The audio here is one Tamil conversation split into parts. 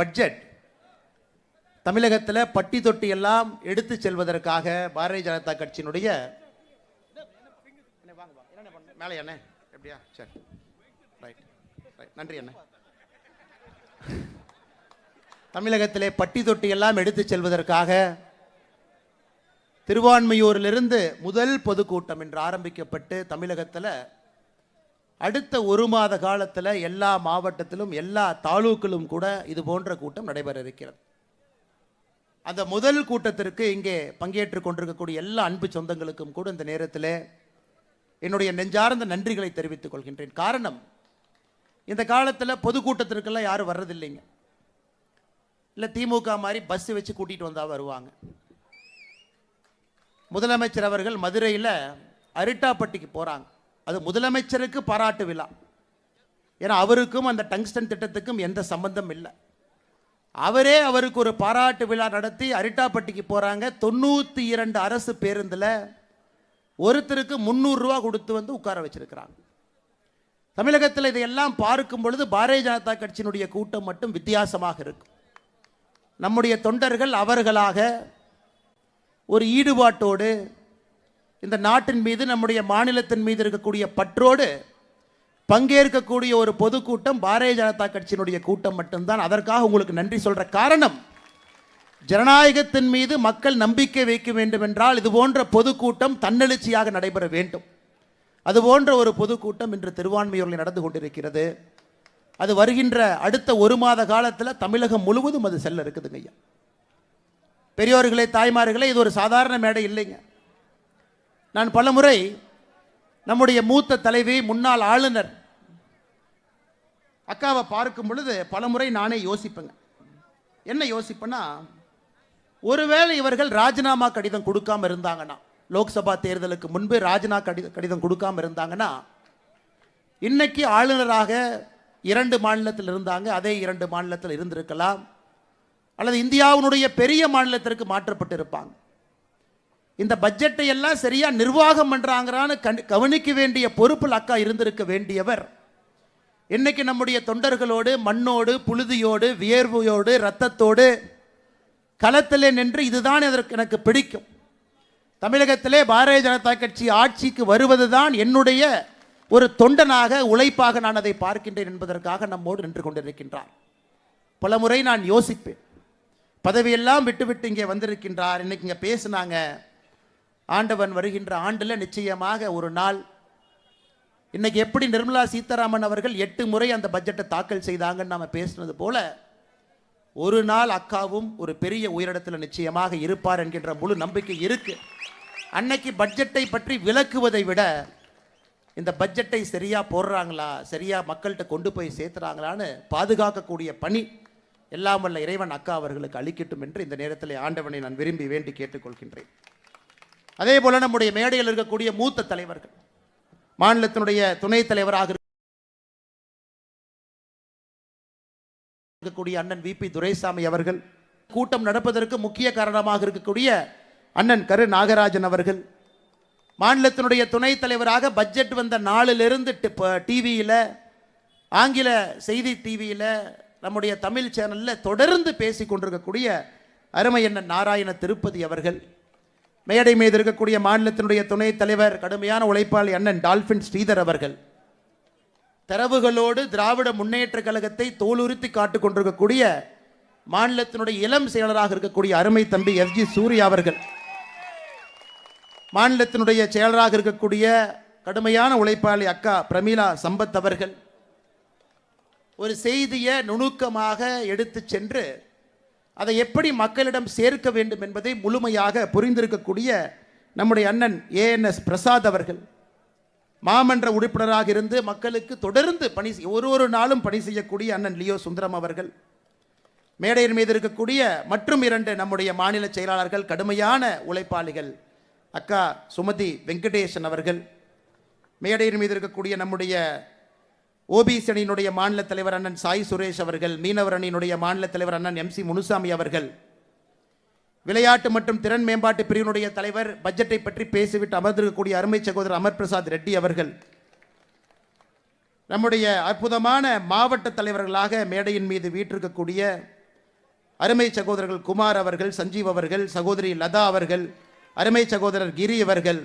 பட்ஜெட் தமிழகத்தில் பட்டி தொட்டி எல்லாம் எடுத்து செல்வதற்காக பாரதிய ஜனதா கட்சியினுடைய மேலே அண்ணே எப்படியா சரி ரைட் ரைட் நன்றி அண்ணே. தமிழகத்திலே பட்டி தொட்டி எல்லாம் எடுத்து செல்வதற்காக திருவான்மையூரிலிருந்து முதல் பொதுக்கூட்டம் என்று ஆரம்பிக்கப்பட்டு தமிழகத்தில் அடுத்த ஒரு மாத காலத்தில் எல்லா மாவட்டத்திலும் எல்லா தாலூக்கிலும் கூட இது போன்ற கூட்டம் நடைபெற இருக்கிறது. அந்த முதல் கூட்டத்திற்கு இங்கே பங்கேற்றுக் கொண்டிருக்கக்கூடிய எல்லா அன்பு சொந்தங்களுக்கும் கூட இந்த நேரத்தில் என்னுடைய நெஞ்சார்ந்த நன்றிகளை தெரிவித்துக் கொள்கின்றேன். காரணம், இந்த காலத்தில் பொதுக்கூட்டத்திற்கெல்லாம் யாரும் வர்றதில்லைங்க. இல்லை திமுக மாதிரி பஸ் வச்சு கூட்டிகிட்டு வந்தால் வருவாங்க. முதலமைச்சர் அவர்கள் மதுரையில் அரிட்டாப்பட்டிக்கு போகிறாங்க. அது முதலமைச்சருக்கு பாராட்டு விழா. ஏன்னா அவருக்கும் அந்த டங்ஸ்டன் திட்டத்துக்கும் எந்த சம்பந்தம் இல்லை. அவரே அவருக்கு ஒரு பாராட்டு விழா நடத்தி அரிட்டாப்பட்டிக்கு போகிறாங்க. 92 அரசு பேருந்தில் ஒருத்தருக்கு 300 ரூபா கொடுத்து வந்து உட்கார வச்சிருக்கிறாங்க. தமிழகத்தில் இதையெல்லாம் பார்க்கும் பொழுது பாரதிய ஜனதா கட்சியினுடைய கூட்டம் மட்டும் வித்தியாசமாக இருக்கும். நம்முடைய தொண்டர்கள் அவர்களாக ஒரு ஈடுபாட்டோடு இந்த நாட்டின் மீது நம்முடைய மாநிலத்தின் மீது இருக்கக்கூடிய பற்றோடு பங்கேற்கக்கூடிய ஒரு பொதுக்கூட்டம் பாரதிய ஜனதா கட்சியினுடைய கூட்டம் மட்டும்தான். அதற்காக உங்களுக்கு நன்றி சொல்ற காரணம், ஜனநாயகத்தின் மீது மக்கள் நம்பிக்கை வைக்க வேண்டும் என்றால் இது போன்ற பொதுக்கூட்டம் தன்னெழுச்சியாக நடைபெற வேண்டும். அதுபோன்ற ஒரு பொதுக்கூட்டம் இன்று திருவான்மையூரில் நடந்து கொண்டிருக்கிறது. அது வருகின்ற அடுத்த ஒரு மாத காலத்தில் தமிழகம் முழுவதும் அது செல்ல இருக்குதுங்க ஐயா. பெரியோர்களே, தாய்மார்களே, இது ஒரு சாதாரண மேடை இல்லைங்க. நான் பலமுறை நம்முடைய மூத்த தலைவி முன்னாள் ஆளுநர் அக்காவை பார்க்கும் பொழுது பலமுறை நானே யோசிப்பேங்க. என்ன யோசிப்பேன்னா, ஒருவேளை இவர்கள் ராஜினாமா கடிதம் கொடுக்காம இருந்தாங்கன்னா, லோக்சபா தேர்தலுக்கு முன்பு ராஜினாமா கடிதம் கொடுக்காம இருந்தாங்கன்னா, இன்னைக்கு ஆளுநராக 2 மாநிலத்தில் இருந்தாங்க, அதே 2 மாநிலத்தில் இருந்திருக்கலாம், அல்லது இந்தியாவினுடைய பெரிய மாநிலத்திற்கு மாற்றப்பட்டு இருப்பாங்க. இந்த பட்ஜெட்டை எல்லாம் சரியா நிர்வாகம் பண்றாங்கறான்னு கவனிக்க வேண்டிய பொறுப்பில் அக்கா இருந்திருக்க வேண்டியவர் இன்னைக்கு நம்முடைய தொண்டர்களோடு மண்ணோடு புழுதியோடு வியர்வையோடு ரத்தத்தோடு களத்திலே நின்று இதுதான் எனக்கு பிடிக்கும், தமிழகத்திலே பாரதிய ஜனதா கட்சி ஆட்சிக்கு வருவதுதான் என்னுடைய ஒரு தொண்டனாக உழைப்பாக நான் அதை பார்க்கின்றேன் என்பதற்காக நம்மோடு நின்று கொண்டிருக்கின்றார். பலமுறை நான் யோசிப்பேன், பதவியெல்லாம் விட்டுவிட்டு இங்கே வந்திருக்கின்றார், இன்னைக்கு இங்கே பேசினாங்க, ஆண்டவன் வருகின்ற ஆண்டில் நிச்சயமாக ஒரு நாள், இன்னைக்கு எப்படி நிர்மலா சீதாராமன் அவர்கள் 8 முறை அந்த பட்ஜெட்டை தாக்கல் செய்தாங்கன்னு நாம பேசுனது போல ஒரு நாள் அக்காவும் ஒரு பெரிய உயரிடத்தில் நிச்சயமாக இருப்பார் என்கின்ற முழு நம்பிக்கை இருக்கு. அன்னைக்கு பட்ஜெட்டை பற்றி விளக்குவதை விட இந்த பட்ஜெட்டை சரியா போடுறாங்களா, சரியா மக்கள்கிட்ட கொண்டு போய் சேர்த்துறாங்களான்னு பாதுகாக்கக்கூடிய பணி எல்லாம் வல்ல இறைவன் அக்கா அவர்களுக்கு அளிக்கட்டும் என்று இந்த நேரத்தில் ஆண்டவனை நான் விரும்பி வேண்டி கேட்டுக்கொள்கின்றேன். அதே போல நம்முடைய மேடையில் இருக்கக்கூடிய மூத்த தலைவர்கள், மாநிலத்தினுடைய துணைத் தலைவராக இருக்கக்கூடிய அண்ணன் VP துரைசாமி அவர்கள், கூட்டம் நடப்பதற்கு முக்கிய காரணமாக இருக்கக்கூடிய அண்ணன் கரு நாகராஜன் அவர்கள், மாநிலத்தினுடைய துணைத் தலைவராக பட்ஜெட் வந்த நாளிலிருந்து டிவியில், ஆங்கில செய்தி டிவியில், நம்முடைய தமிழ் சேனலில் தொடர்ந்து பேசி கொண்டிருக்கக்கூடிய அருமை அண்ணன் நாராயண திருப்பதி அவர்கள், மேடை மீது இருக்கக்கூடிய மாநிலத்தினுடைய துணைத் தலைவர் கடுமையான உழைப்பாளி அண்ணன் டால்பின் ஸ்ரீதர் அவர்கள், தரவுகளோடு திராவிட முன்னேற்ற கழகத்தை தோலுறுத்தி காட்டுக் கொண்டிருக்கக்கூடிய மாநிலத்தினுடைய இளம் செயலராக இருக்கக்கூடிய அருமை தம்பி FG சூர்யா அவர்கள், மாநிலத்தினுடைய செயலராக இருக்கக்கூடிய கடுமையான உழைப்பாளி அக்கா பிரமீளா சம்பத் அவர்கள், ஒரு செய்தியை நுணுக்கமாக எடுத்து சென்று அதை எப்படி மக்களிடம் சேர்க்க வேண்டும் என்பதை முழுமையாக புரிந்திருக்கக்கூடிய நம்முடைய அண்ணன் ANS பிரசாத் அவர்கள், மாமன்ற உறுப்பினராக இருந்து மக்களுக்கு தொடர்ந்து பணி ஒரு நாளும் பணி செய்யக்கூடிய அண்ணன் லியோ சுந்தரம் அவர்கள், மேடையின் மீது இருக்கக்கூடிய மற்றும் 2 நம்முடைய மாநில செயலாளர்கள் கடுமையான உழைப்பாளிகள் அக்கா சுமதி வெங்கடேசன் அவர்கள், மேடையின் மீது இருக்கக்கூடிய நம்முடைய OBC அணியினுடைய மாநில தலைவர் அண்ணன் சாய் சுரேஷ் அவர்கள், மீனவர் அணியினுடைய மாநில தலைவர் அண்ணன் MC முனுசாமி அவர்கள், விளையாட்டு மற்றும் திறன் மேம்பாட்டு பிரிவினுடைய தலைவர், பட்ஜெட்டை பற்றி பேசிவிட்டு அமர்ந்திருக்கக்கூடிய அருமை சகோதரர் அமர் பிரசாத் ரெட்டி அவர்கள், நம்முடைய அற்புதமான மாவட்ட தலைவர்களாக மேடையின் மீது வீற்றிருக்கக்கூடிய அருமை சகோதரர்கள் குமார் அவர்கள், சஞ்சீவ் அவர்கள், சகோதரி லதா அவர்கள், அருமை சகோதரர் கிரி அவர்கள்,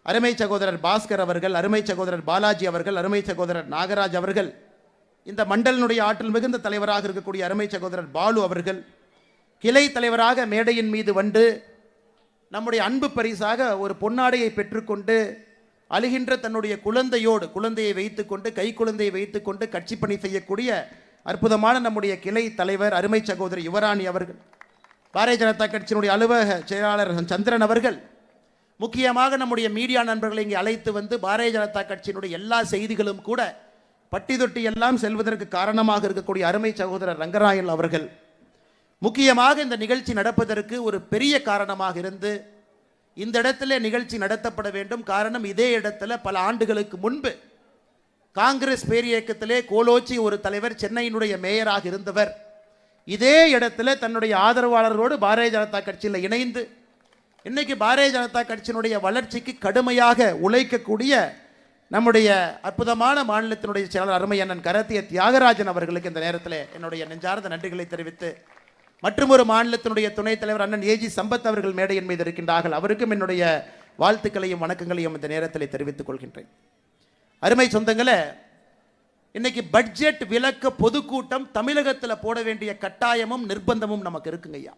அருமை சகோதரர் பாஸ்கர் அவர்கள், அருமை சகோதரர் பாலாஜி அவர்கள், அருமை சகோதரர் நாகராஜ் அவர்கள், இந்த மண்டலினுடைய ஆற்றல் மிகுந்த தலைவராக இருக்கக்கூடிய அருமை சகோதரர் பாலு அவர்கள், கிளை தலைவராக மேடையின் மீது வந்து நம்முடைய அன்பு பரிசாக ஒரு பொன்னாடையை பெற்றுக்கொண்டு அழுகின்ற தன்னுடைய குழந்தையை வைத்துக்கொண்டு கை குழந்தையை வைத்துக்கொண்டு கட்சி பணி செய்யக்கூடிய அற்புதமான நம்முடைய கிளை தலைவர் அருமை சகோதரி யுவராணி அவர்கள், பாரதிய ஜனதா கட்சியினுடைய அலுவலக செயலாளர் சந்திரன் அவர்கள், முக்கியமாக நம்முடைய மீடியா நண்பர்களை இங்கே அழைத்து வந்து பாரதிய ஜனதா கட்சியினுடைய எல்லா செய்திகளும் கூட பட்டி தொட்டி எல்லாம் செல்வதற்கு காரணமாக இருக்கக்கூடிய அருமை சகோதரர் ரங்கராயல் அவர்கள், முக்கியமாக இந்த நிகழ்ச்சி நடப்பதற்கு ஒரு பெரிய காரணமாக இருந்து இந்த இடத்துல நிகழ்ச்சி நடத்தப்பட வேண்டும். காரணம், இதே இடத்துல பல ஆண்டுகளுக்கு முன்பு காங்கிரஸ் பேரியக்கத்திலே கோலோச்சி ஒரு தலைவர், சென்னையினுடைய மேயராக இருந்தவர், இதே இடத்துல தன்னுடைய ஆதரவாளர்களோடு பாரதிய ஜனதா கட்சியில் இணைந்து இன்னைக்கு பாரதிய ஜனதா கட்சியினுடைய வளர்ச்சிக்கு கடுமையாக உழைக்கக்கூடிய நம்முடைய அற்புதமான மாநிலத்தினுடைய செயலாளர் அருமை அண்ணன் கரத்திய தியாகராஜன் அவர்களுக்கு இந்த நேரத்தில் என்னுடைய நெஞ்சார்ந்த நன்றிகளை தெரிவித்து, மற்றும் ஒரு மாநிலத்தினுடைய துணைத் தலைவர் அண்ணன் ஏஜி சம்பத் அவர்கள் மேடையின் மீது இருக்கின்றார்கள், அவருக்கும் என்னுடைய வாழ்த்துக்களையும் வணக்கங்களையும் இந்த நேரத்தில் தெரிவித்துக் கொள்கின்றேன். அருமை சொந்தங்களே, இன்னைக்கு பட்ஜெட் விலக்க பொதுக்கூட்டம் தமிழகத்தில் போட வேண்டிய கட்டாயமும் நிர்பந்தமும் நமக்கு இருக்குங்க ஐயா.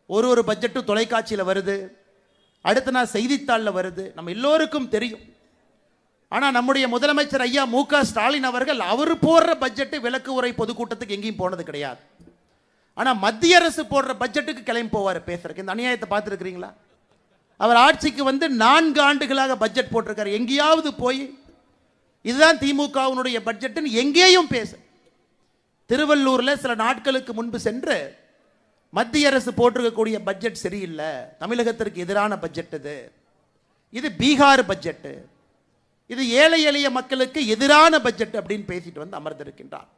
ஒரு பட்ஜெட்டும் தொலைக்காட்சியில் வருது, அடுத்த நாள் செய்தித்தாளில் வருது, நம்ம எல்லோருக்கும் தெரியும். ஆனால் நம்முடைய முதலமைச்சர் ஐயா மு.க. ஸ்டாலின் அவர்கள் அவர் போடுற பட்ஜெட்டு விலக்கு உரை பொதுக்கூட்டத்துக்கு எங்கேயும் போனது கிடையாது. ஆனால் மத்திய அரசு போடுற பட்ஜெட்டுக்கு கிளம்பி போவார் பேசுறதுக்கு. இந்த அநியாயத்தை பார்த்துருக்கிறீங்களா? அவர் ஆட்சிக்கு வந்து 4 ஆண்டுகளாக பட்ஜெட் போட்டிருக்காரு. எங்கேயாவது போய் இதுதான் திமுகவினுடைய பட்ஜெட்டுன்னு எங்கேயும் பேச. திருவள்ளூரில் சில நாட்களுக்கு முன்பு சென்று மத்திய அரசு போட்டிருக்கக்கூடிய பட்ஜெட் சரியில்லை, தமிழகத்திற்கு எதிரான பட்ஜெட் இது பீகார் பட்ஜெட்டு, இது ஏழை எளிய மக்களுக்கு எதிரான பட்ஜெட் அப்படின்னு பேசிட்டு வந்து அமர்ந்திருக்கின்றார்.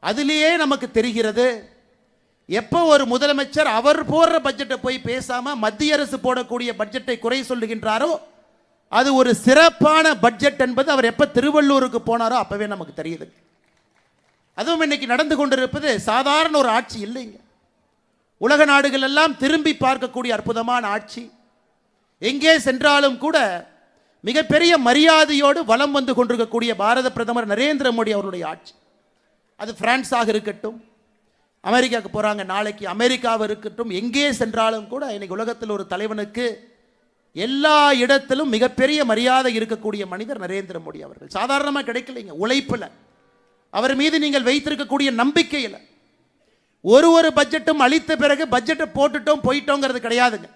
அதிலேயே நமக்கு தெரிகிறது, எப்போ ஒரு முதலமைச்சர் அவர் போடுற பட்ஜெட்டை போய் பேசாம மத்திய அரசு போடக்கூடிய பட்ஜெட்டை குறை சொல்லுகின்றாரோ அது ஒரு சிறப்பான பட்ஜெட் என்பது அவர் எப்ப திருவள்ளூருக்கு போனாரோ அப்பவே நமக்கு தெரியுது. அதுவும் இன்னைக்கு நடந்து கொண்டிருப்பது சாதாரண ஒரு ஆட்சி இல்லைங்க. உலக நாடுகள் எல்லாம் திரும்பி பார்க்கக்கூடிய அற்புதமான ஆட்சி. எங்கே சென்றாலும் கூட மிகப்பெரிய மரியாதையோடு வலம் வந்து கொண்டிருக்கக்கூடிய பாரத பிரதமர் நரேந்திர மோடி அவருடைய ஆட்சி. அது பிரான்ஸாக இருக்கட்டும், அமெரிக்காவுக்கு போறாங்க நாளைக்கு, அமெரிக்காவாக இருக்கட்டும், எங்கே சென்றாலும் கூட இன்னைக்கு உலகத்தில் ஒரு தலைவனுக்கு எல்லா இடத்திலும் மிகப்பெரிய மரியாதை இருக்கக்கூடிய மனிதர் நரேந்திர மோடி அவர்கள். சாதாரணமாக கிடைக்கலைங்க. உழைப்பில், அவர் மீது நீங்கள் வைத்திருக்கக்கூடிய நம்பிக்கையில், ஒரு பட்ஜெட்டும் அளித்த பிறகு பட்ஜெட்டை போட்டுட்டோம் போயிட்டோங்கிறது கிடையாதுங்க.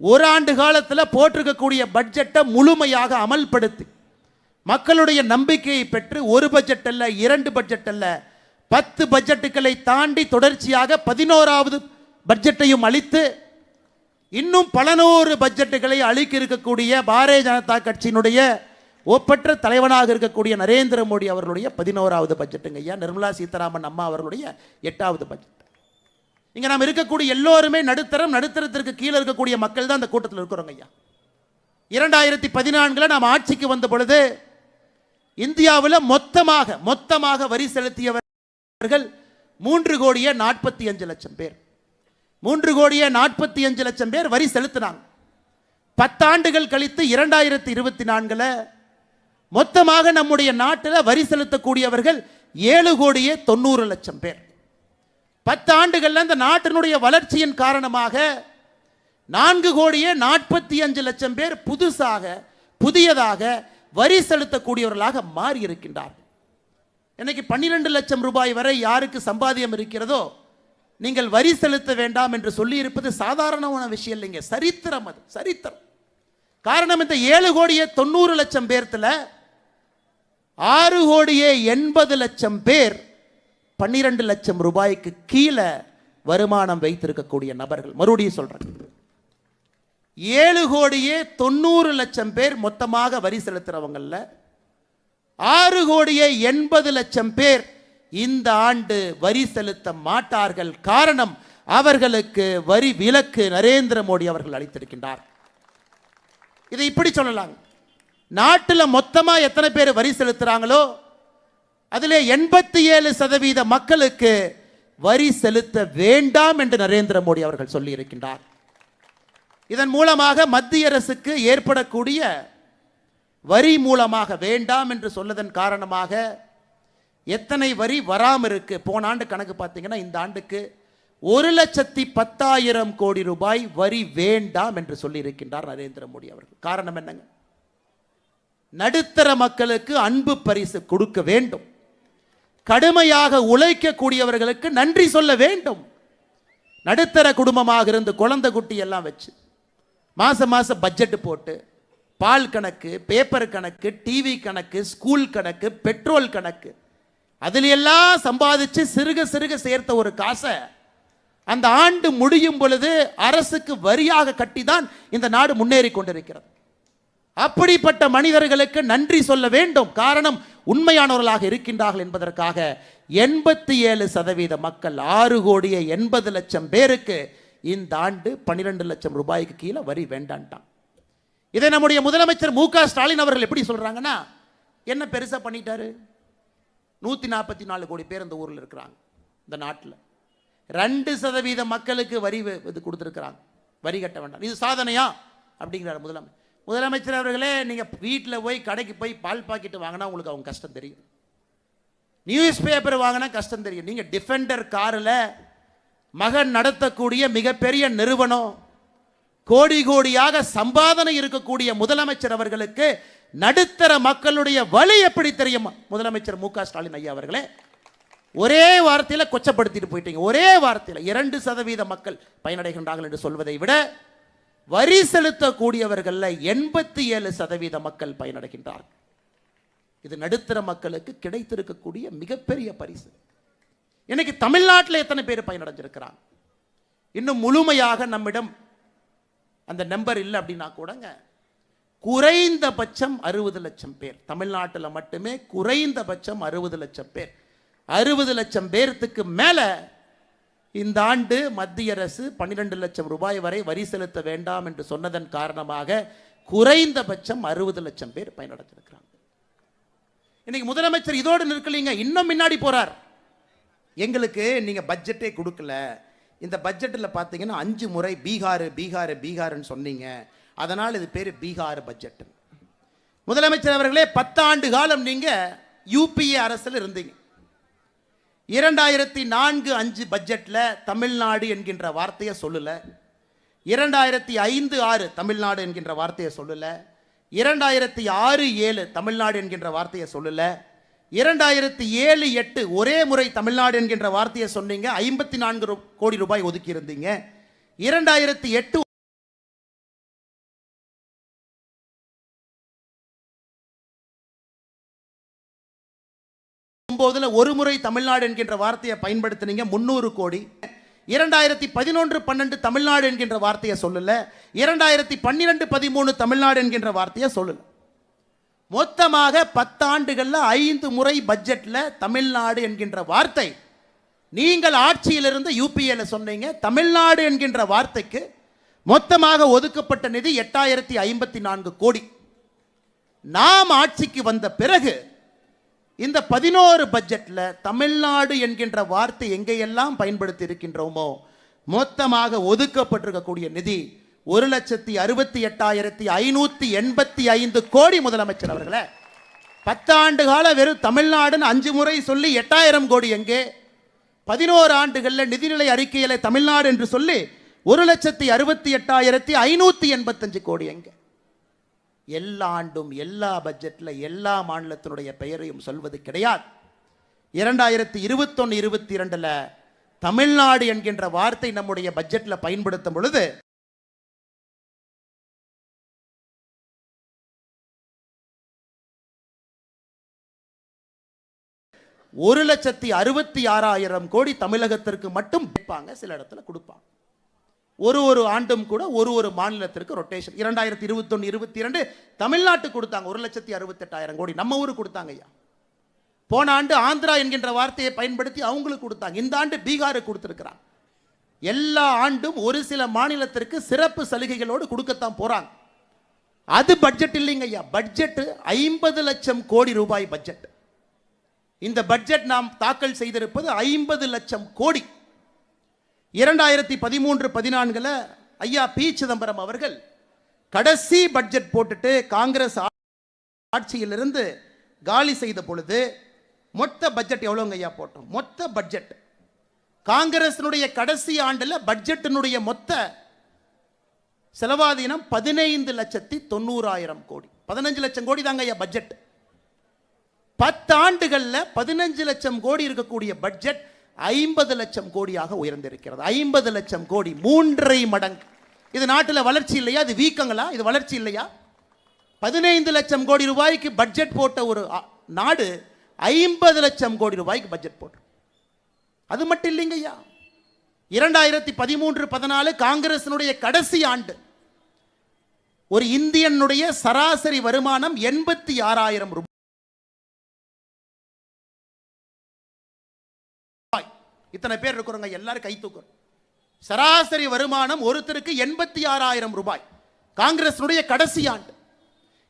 ஒரு ஆண்டு காலத்தில் போட்டிருக்கக்கூடிய பட்ஜெட்டை முழுமையாக அமல்படுத்தி மக்களுடைய நம்பிக்கையை பெற்று ஒரு பட்ஜெட் அல்ல, 2 பட்ஜெட் அல்ல, 10 பட்ஜெட்டுகளை தாண்டி தொடர்ச்சியாக 11வது பட்ஜெட்டையும் அளித்து இன்னும் பல 100 பட்ஜெட்டுகளை அளிக்க இருக்கக்கூடிய பாரதிய ஜனதா கட்சியினுடைய ஒப்பற்ற தலைவனாக இருக்கக்கூடிய நரேந்திர மோடி அவர்களுடைய 11வது பட்ஜெட்டுங்க ஐயா. நிர்மலா சீதாராமன் அம்மா அவர்களுடைய 8வது பட்ஜெட். இங்க நாம் இருக்கக்கூடிய எல்லோருமே நடுத்தரத்திற்கு கீழே இருக்கக்கூடிய மக்கள் தான் அந்த கூட்டத்தில் இருக்கிறோங்க ஐயா. 2014 நாம் ஆட்சிக்கு வந்த பொழுது இந்தியாவில் மொத்தமாக வரி செலுத்தியவர்கள் 3,45,00,000 பேர். 3,45,00,000 பேர் வரி செலுத்தினாங்க. 10 ஆண்டுகள் கழித்து 2024 மொத்தமாக நம்முடைய நாட்டில் வரி செலுத்தக்கூடியவர்கள் 7,90,00,000 பேர். 10 ஆண்டுகள்ல இந்த நாட்டினுடைய வளர்ச்சியின் காரணமாக 4,45,00,000 பேர் புதியதாக வரி செலுத்தக்கூடியவர்களாக மாறி இருக்கின்றார். இன்னைக்கு 12 லட்சம் ரூபாய் வரை யாருக்கு சம்பாத்தியம் இருக்கிறதோ நீங்கள் வரி செலுத்த வேண்டாம் என்று சொல்லி இருப்பது சாதாரணமான விஷயம் இல்லைங்க, சரித்திரம். அது சரித்திரம். காரணம், இந்த 7,90,00,000 பேர்த்துல 6,80,00,000 பேர் 12 லட்சம் ரூபாய்க்கு கீழே வருமானம் வைத்திருக்கக்கூடிய நபர்கள். மறுபடியும் சொல்றேன், 7,90,00,000 பேர் மொத்தமாக வரி செலுத்துறவங்கல்ல 6,80,00,000 பேர் இந்த ஆண்டு வரி செலுத்த மாட்டார்கள். காரணம், அவர்களுக்கு வரி விலக்கு நரேந்திர மோடி அவர்கள் அளித்திருக்கின்றார். இதை இப்படி சொல்லலாம், நாட்டில் மொத்தமா எத்தனை பேர் வரி செலுத்துறாங்களோ அதிலே 87% மக்களுக்கு வரி செலுத்த வேண்டாம் என்று நரேந்திர மோடி அவர்கள் சொல்லி இருக்கின்றார். இதன் மூலமாக மத்திய அரசுக்கு ஏற்படக்கூடிய வரி மூலமாக வேண்டாம் என்று சொல்லதன் காரணமாக எத்தனை வரி வராமல் இருக்கு. போன ஆண்டு கணக்கு பார்த்தீங்கன்னா இந்த ஆண்டுக்கு 1,10,000 கோடி ரூபாய் வரி வேண்டாம் என்று சொல்லி இருக்கின்றார் நரேந்திர மோடி அவர்கள். காரணம் என்னங்க? நடுத்தர மக்களுக்கு அன்பு பரிசு கொடுக்க வேண்டும், கடுமையாக உழைக்கக்கூடியவர்களுக்கு நன்றி சொல்ல வேண்டும். நடுத்தர குடும்பமாக இருந்து குழந்தை குட்டி எல்லாம் வச்சு மாசம் மாசம் பட்ஜெட் போட்டு பால் கணக்கு, பேப்பர் கணக்கு, டிவி கணக்கு, ஸ்கூல் கணக்கு, பெட்ரோல் கணக்கு, அதில் எல்லாம் சம்பாதிச்சு சிறுக சிறுக சேர்த்த ஒரு காசை அந்த ஆண்டு முடியும் பொழுது அரசுக்கு வரியாக கட்டிதான் இந்த நாடு முன்னேறி கொண்டிருக்கிறது. அப்படிப்பட்ட மனிதர்களுக்கு நன்றி சொல்ல வேண்டும். காரணம், உண்மையானவர்களாக இருக்கின்றார்கள் என்பதற்காக 87% மக்கள் 6,80,00,000 பேருக்கு இந்த ஆண்டு 12 லட்சம் ரூபாய்க்கு கீழே வரி வேண்டான்ட்டான். இதை நம்முடைய முதலமைச்சர் மு க ஸ்டாலின் அவர்கள் எப்படி சொல்றாங்கன்னா, என்ன பெருசா பண்ணிட்டாரு? 144 கோடி பேர் இந்த ஊரில் இருக்கிறாங்க. இந்த நாட்டில் 2% மக்களுக்கு வரி இது கொடுத்துருக்கிறாங்க, வரி கட்ட வேண்டாம். இது சாதனையா அப்படிங்கிறார் முதலமைச்சர் அவர்களே. நீங்கள் வீட்டில் போய் கடைக்கு போய் பால் பாக்கெட்டு வாங்கினா உங்களுக்கு அவங்க கஷ்டம் தெரியும், நியூஸ் பேப்பர் வாங்கினா கஷ்டம் தெரியும். நீங்கள் டிஃபெண்டர் காரில் மகன் நடத்தக்கூடிய மிகப்பெரிய நிறுவனம், கோடி கோடியாக சம்பாதனை இருக்கக்கூடிய முதலமைச்சர் அவர்களுக்கு நடுத்தர மக்களுடைய வலி எப்படி தெரியும்? முதலமைச்சர் மு க ஸ்டாலின் ஐயா அவர்களே, ஒரே வார்த்தையில் கொச்சப்படுத்திட்டு போயிட்டீங்க. ஒரே வார்த்தையில் 2% மக்கள் பயனடைகின்றார்கள் என்று சொல்வதை விட வரி செலுத்தக்கூடியவர்கள் 87% மக்கள் பயனடைகின்றார்கள். இது நடுத்தர மக்களுக்கு கிடைத்திருக்கக்கூடிய மிகப்பெரிய பரிசு. இன்னைக்கு தமிழ்நாட்டில் எத்தனை பேர் பயனடைஞ்சிருக்கிறாங்க? இன்னும் முழுமையாக நம்மிடம் அந்த நம்பர் இல்லை அப்படின்னா கூடங்க, குறைந்தபட்சம் 60 லட்சம் பேர் தமிழ்நாட்டில் மட்டுமே, குறைந்தபட்சம் 60 லட்சம் பேர். 60 லட்சம் பேருக்கு மேல இந்த ஆண்டு மத்திய அரசு 12 லட்சம் ரூபாய் வரை வரி செலுத்த வேண்டாம் என்று சொன்னதன் காரணமாக குறைந்தபட்சம் 60 லட்சம் பேர் பயனடைஞ்சிருக்கிறாங்க. இன்னைக்கு முதலமைச்சர் இதோடு நிற்கலீங்க, இன்னும் முன்னாடி போறார். எங்களுக்கு நீங்க பட்ஜெட்டே கொடுக்கல, இந்த பட்ஜெட்டில் பார்த்தீங்கன்னா 5 முறை பீகார் பீகார் பீகார்னு சொன்னீங்க, அதனால் இது பேர் பீகார் பட்ஜெட். முதலமைச்சர் அவர்களே, 10 ஆண்டு காலம் நீங்க யூபிஏ அரசில் இருந்தீங்க. 2004-05 பட்ஜெட்ல தமிழ்நாடு என்கின்ற வார்த்தையை சொல்லல, 2005-06 தமிழ்நாடு என்கின்ற வார்த்தையை சொல்லல, 2006-07 தமிழ்நாடு என்கின்ற வார்த்தையை சொல்லல, 2007-08 ஒரே முறை தமிழ்நாடு என்கின்ற வார்த்தையை சொன்னீங்க, 54 கோடி ரூபாய் ஒதுக்கி இருந்தீங்க. 2008 ஒரு முறை தமிழ்நாடு என்கின்ற வார்த்தையை பயன்படுத்தினீங்க, 300 கோடி. 2011-12 தமிழ்நாடு என்கின்ற வார்த்தையை சொல்லல, 2012-13 தமிழ்நாடு என்கின்ற வார்த்தையை சொல்லல. மொத்தமாக 10 ஆண்டுகள்ல 5 முறை பட்ஜெட்ல தமிழ்நாடு என்கின்ற வார்த்தை. நீங்கள் ஆட்சியிலிருந்து யூபிஏல சொன்னீங்க, தமிழ்நாடு என்கின்ற வார்த்தைக்கு மொத்தமாக ஒதுக்கப்பட்ட நிதி 8054 கோடி. நாம் ஆட்சிக்கு வந்த பிறகு இந்த 11 பட்ஜெட்ல தமிழ்நாடு என்கின்ற வார்த்தை எங்கெல்லாம் பயன்படுத்தி இருக்கின்றோமோ மொத்தமாக ஒதுக்கப்பட்டிருக்கக்கூடிய நிதி 1,68,585 கோடி. முதலமைச்சர் அவர்களே, 10 ஆண்டு கால வெறும் தமிழ்நாடுன்னு 5 முறை சொல்லி 8000 கோடி எங்கே? 11 ஆண்டுகளில் நிதிநிலை அறிக்கையில தமிழ்நாடு என்று சொல்லி 1,68,585 கோடி எங்கே? எல்லா ஆண்டும் எல்லா பட்ஜெட்ல எல்லா மாநிலத்தினுடைய பெயரையும் சொல்வது கிடையாது. 2021-22 தமிழ்நாடு என்கின்ற வார்த்தை நம்முடைய பட்ஜெட்ல பயன்படுத்தும் பொழுது $1,66,000 கோடி தமிழகத்திற்கு மட்டும் கொடுப்பாங்க, சில இடத்துல கொடுப்பாங்க. ஒரு ஆண்டும் கூட ஒரு மாநிலத்திற்கு ரொட்டேஷன். 2021-22 தமிழ்நாட்டுக்கு கொடுத்தாங்க 1,68,000 கோடி, நம்ம ஊருக்கு கொடுத்தாங்க ஐயா. போன ஆண்டு ஆந்திரா என்கின்ற வார்த்தையை பயன்படுத்தி அவங்களுக்கு கொடுத்தாங்க, இந்த ஆண்டு பீகாருக்கு கொடுத்திருக்கிறாங்க. எல்லா ஆண்டும் ஒரு சில மாநிலத்திற்கு சிறப்பு சலுகைகளோடு கொடுக்கத்தான் போறாங்க. அது பட்ஜெட் இல்லைங்க ஐயா. பட்ஜெட் 50 லட்சம் கோடி ரூபாய் பட்ஜெட். இந்த பட்ஜெட் நாம் தாக்கல் செய்திருப்பது 50 லட்சம் கோடி. 2013-14 ஐயா பி சிதம்பரம் அவர்கள் கடைசி பட்ஜெட் போட்டுட்டு காங்கிரஸ் ஆட்சியிலிருந்து காலி செய்த பொழுது மொத்த பட்ஜெட் எவ்வளவுங்க ஐயா போட்டோம்? மொத்த பட்ஜெட் காங்கிரசினுடைய கடைசி ஆண்டுல பட்ஜெட்டினுடைய மொத்த செலவாதீனம் 15,90,000 கோடி. 15 லட்சம் கோடி தாங்க ஐயா பட்ஜெட். 10 ஆண்டுகள்ல 15 லட்சம் கோடி இருக்கக்கூடிய பட்ஜெட் 50 லட்சம் கோடியாக உயர்ந்திருக்கிறது. 50 லட்சம் கோடி, 3.5 மடங்கு. இது நாட்டில் வளர்ச்சி இல்லையா? இது வீக்கங்களா? இது வளர்ச்சி இல்லையா? 15 லட்சம் கோடி ரூபாய்க்கு பட்ஜெட் போட்ட ஒரு நாடு 50 லட்சம் கோடி ரூபாய்க்கு பட்ஜெட் போட்டு. அது மட்டும் இல்லைங்க ஐயா, 2013-14 காங்கிரசினுடைய கடைசி ஆண்டு ஒரு இந்தியனுடைய சராசரி வருமானம் 86,000 ரூபாய். இத்தனை பேர் இருக்கிறவங்க எல்லாரும் கை தூக்குறோம். சராசரி வருமானம் ஒருத்தருக்கு 86,000 ரூபாய். காங்கிரசினுடைய கடைசி ஆண்டு.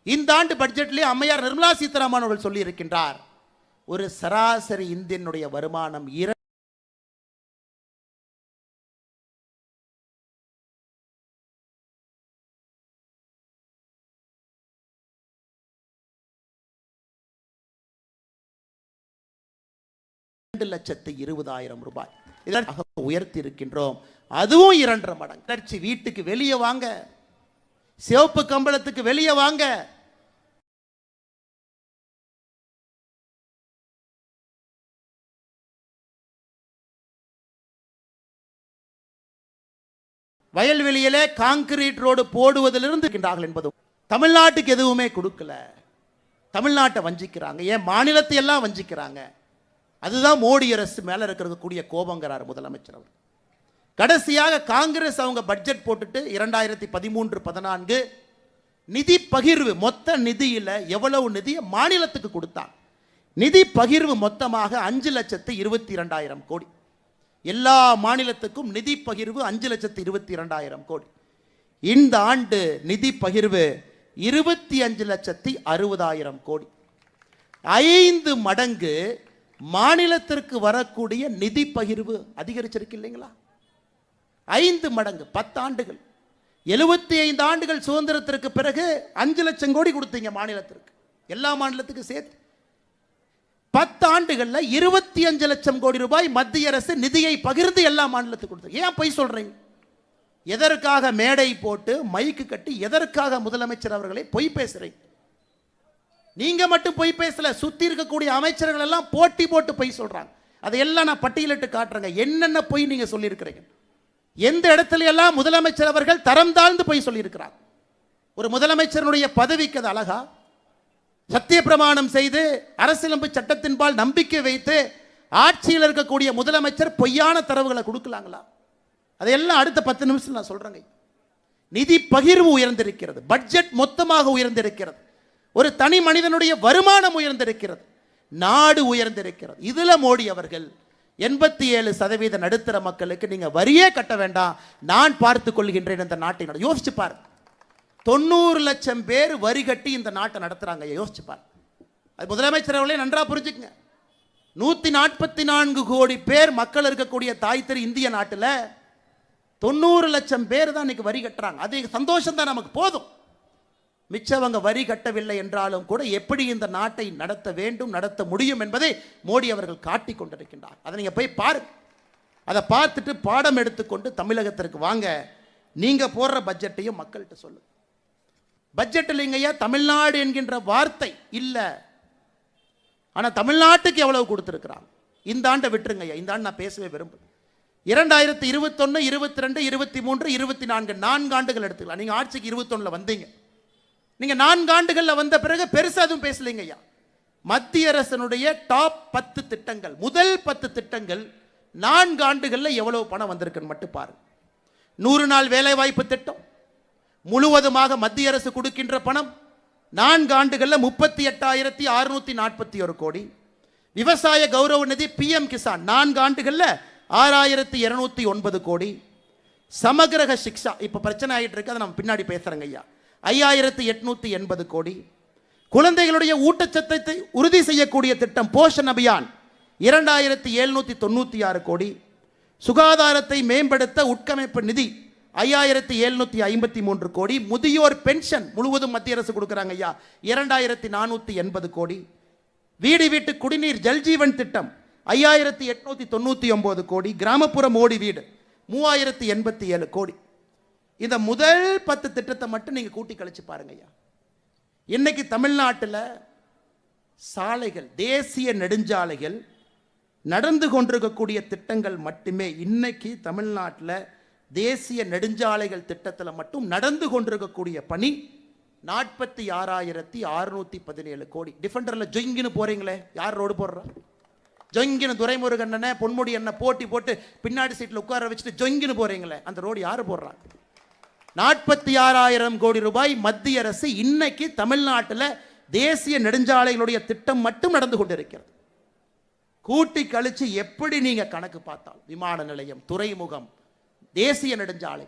இந்த ஆண்டு பட்ஜெட்லேயே அம்மையார் நிர்மலா சீதாராமன் அவர்கள் சொல்லி இருக்கின்றார், ஒரு சராசரி இந்தியனுடைய வருமானம் 2 2,20,000 ரூபாய் இதற்காக உயர்த்தி இருக்கின்றோம். அதுவும் 2.5 மடங்கு. வீட்டுக்கு வெளியே வாங்க, சிவப்பு கம்பளத்துக்கு வெளியே வாங்க, வயல்வெளியிலே கான்கிரீட் ரோடு போடுவதிலிருந்து இருக்கின்றார்கள் என்பது. தமிழ்நாட்டுக்கு எதுவுமே கொடுக்கல. தமிழ்நாட்டை வஞ்சிக்கிறாங்க, ஏன் மாநிலத்தை எல்லாம் வஞ்சிக்கிறாங்க. அதுதான் மோடி அரசு மேல இருக்கக்கூடிய கோபங்கிறார் முதலமைச்சர் அவர். கடைசியாக காங்கிரஸ் அவங்க பட்ஜெட் போட்டுட்டு 2013-14 நிதி பகிர்வு, மொத்த நிதியில எவ்வளவு நிதியை மாநிலத்துக்கு கொடுத்தாங்க. நிதி பகிர்வு மொத்தமாக 5,22,000 கோடி. எல்லா மாநிலத்துக்கும் நிதி பகிர்வு 5,22,000 கோடி. இந்த ஆண்டு நிதி பகிர்வு 25,60,000 கோடி. 5 மடங்கு மாநிலத்திற்கு வரக்கூடிய நிதி பகிர்வு அதிகரிச்சிருக்கு இல்லைங்களா? 5 மடங்கு. 10 ஆண்டுகள், 75 ஆண்டுகள் சுதந்திரத்திற்கு பிறகு 5 லட்சம் கோடி கொடுத்தீங்க மாநிலத்திற்கு, எல்லா மாநிலத்துக்கும் சேர்த்து. 10 ஆண்டுகள்ல 25 லட்சம் கோடி ரூபாய் மத்திய அரசு நிதியை பகிர்ந்து எல்லா மாநிலத்துக்கும் கொடுத்து. ஏன் பொய் சொல்றீங்க? எதற்காக மேடை போட்டு மைக்கு கட்டி எதற்காக முதலமைச்சர் அவர்களை பொய் பேசுறீங்க? நீங்க மட்டும் பொய் பேசல, சுத்தி இருக்கக்கூடிய அமைச்சர்கள் எல்லாம் போட்டி போட்டு பொய் சொல்றாங்க. அதையெல்லாம் நான் பட்டியலிட்டு காட்டுறேங்க, என்னென்ன பொய் நீங்க சொல்லியிருக்கிறீங்க. எந்த இடத்துல எல்லாம் முதலமைச்சர் அவர்கள் தரம் தாழ்ந்து பொய் சொல்லியிருக்கிறார். ஒரு முதலமைச்சருடைய பதவிக்கு அது அழகா? சத்திய பிரமாணம் செய்து அரசியலமைப்பு சட்டத்தின்பால் நம்பிக்கை வைத்து ஆட்சியில் இருக்கக்கூடிய முதலமைச்சர் பொய்யான தரவுகளை கொடுக்கலாங்களா? அதையெல்லாம் அடுத்த 10 நிமிஷம் நான் சொல்றேங்க. நிதி பகிர்வு உயர்ந்திருக்கிறது, பட்ஜெட் மொத்தமாக உயர்ந்திருக்கிறது, ஒரு தனி மனிதனுடைய வருமானம் உயர்ந்திருக்கிறது, நாடு உயர்ந்திருக்கிறது. இதுல மோடி அவர்கள் 87% நடுத்தர மக்களுக்கு நீங்க வரியே கட்ட வேண்டாம், நான் பார்த்துக் கொள்கின்றேன் இந்த நாட்டை. யோசிச்சு பாரு, 90 லட்சம் பேர் வரி கட்டி இந்த நாட்டை நடத்துறாங்க. யோசிச்சு பாரு. அது முதலமைச்சர் அவர்களே நன்றா புரிஞ்சுக்குங்க. 144 கோடி பேர் மக்கள் இருக்கக்கூடிய தாய் திரு இந்திய நாட்டில் 90 லட்சம் பேர் தான் இன்னைக்கு வரி கட்டுறாங்க. அது சந்தோஷம் தான், நமக்கு போதும். மிச்சவங்க வரி கட்டவில்லை என்றாலும் கூட எப்படி இந்த நாட்டை நடத்த வேண்டும், நடத்த முடியும் என்பதை மோடி அவர்கள் காட்டிக் கொண்டிருக்கின்றார். அதை நீங்க போய் பாருங்க. அதை பார்த்துட்டு பாடம் எடுத்துக்கொண்டு தமிழகத்திற்கு வாங்க. நீங்க போடுற பட்ஜெட்டையும் மக்கள்கிட்ட சொல்லுங்க. பட்ஜெட் இல்லைங்கய்யா, தமிழ்நாடு என்கின்ற வார்த்தை இல்ல. ஆனா தமிழ்நாட்டுக்கு எவ்வளவு கொடுத்திருக்கிறாங்க. இந்த ஆண்டை விட்டுருங்க ஐயா, இந்த ஆண்டு நான் பேசவே விரும்புகிறேன். 2021, 22, 23, 24 4 ஆண்டுகள் எடுத்துக்கலாம். நீங்க ஆட்சிக்கு 21 வந்தீங்க. நீங்க 4 ஆண்டுகள்ல வந்த பிறகு பெருசா எதுவும் பேசலைங்க ஐயா. மத்திய அரசினுடைய டாப் 10 திட்டங்கள், முதல் 10 திட்டங்கள் 4 ஆண்டுகள்ல எவ்வளவு பணம் வந்திருக்குன்னு மட்டும் பாருங்க. 100 நாள் வேலை வாய்ப்பு திட்டம் முழுவதுமாக மத்திய அரசு கொடுக்கின்ற பணம் 4 ஆண்டுகள்ல 38,641 கோடி. விவசாய கௌரவ நிதி PM கிசான் 4 ஆண்டுகள்ல 6,209 கோடி. சமகிரக சிக்ஷா இப்ப பிரச்சனை ஆகிட்டு இருக்கு, அதை நம்ம பின்னாடி பேசுறேங்க ஐயா, 5,880 கோடி. குழந்தைகளுடைய ஊட்டச்சத்தை உறுதி செய்யக்கூடிய திட்டம் போஷன் அபியான் 2796 கோடி. சுகாதாரத்தை மேம்படுத்த உட்கமைப்பு நிதி 5753 கோடி. முதியோர் பென்ஷன் முழுவதும் மத்திய அரசு கொடுக்குறாங்க ஐயா 2480 கோடி. வீடு வீட்டு குடிநீர் ஜல்ஜீவன் திட்டம் 5899 கோடி. கிராமப்புற மோடி வீடு 3087 கோடி. இந்த முதல் 10 திட்டத்தை மட்டும் நீங்க கூட்டி கழிச்சு பாருங்க ஐயா. இன்னைக்கு தமிழ்நாட்டில் சாலைகள், தேசிய நெடுஞ்சாலைகள் நடந்து கொண்டிருக்கக்கூடிய திட்டங்கள் மட்டுமே இன்னைக்கு தமிழ்நாட்டில் தேசிய நெடுஞ்சாலைகள் திட்டத்தில் மட்டும் நடந்து கொண்டிருக்கக்கூடிய பணி 46,617 கோடி. டிஃபெண்டரில் ஜொங்கின்னு போறீங்களே, யார் ரோடு போடுறா? ஜொங்கின்னு துரைமுருகன் அண்ணன் பொன்முடி அண்ணன் போட்டி போட்டு பின்னாடி சீட்டில் உட்கார வச்சுட்டு ஜொங்கின்னு போறீங்களே, அந்த ரோடு யார் போடுறாங்க? 46,000 கோடி ரூபாய் மத்திய அரசு இன்னைக்கு தமிழ்நாட்டில் தேசிய நெடுஞ்சாலைகளுடைய திட்டம் மட்டும் நடந்து கொண்டிருக்கிறது. கூட்டி கழிச்சு எப்படி நீங்க கணக்கு பார்த்தால் விமான நிலையம், துறைமுகம், தேசிய நெடுஞ்சாலை,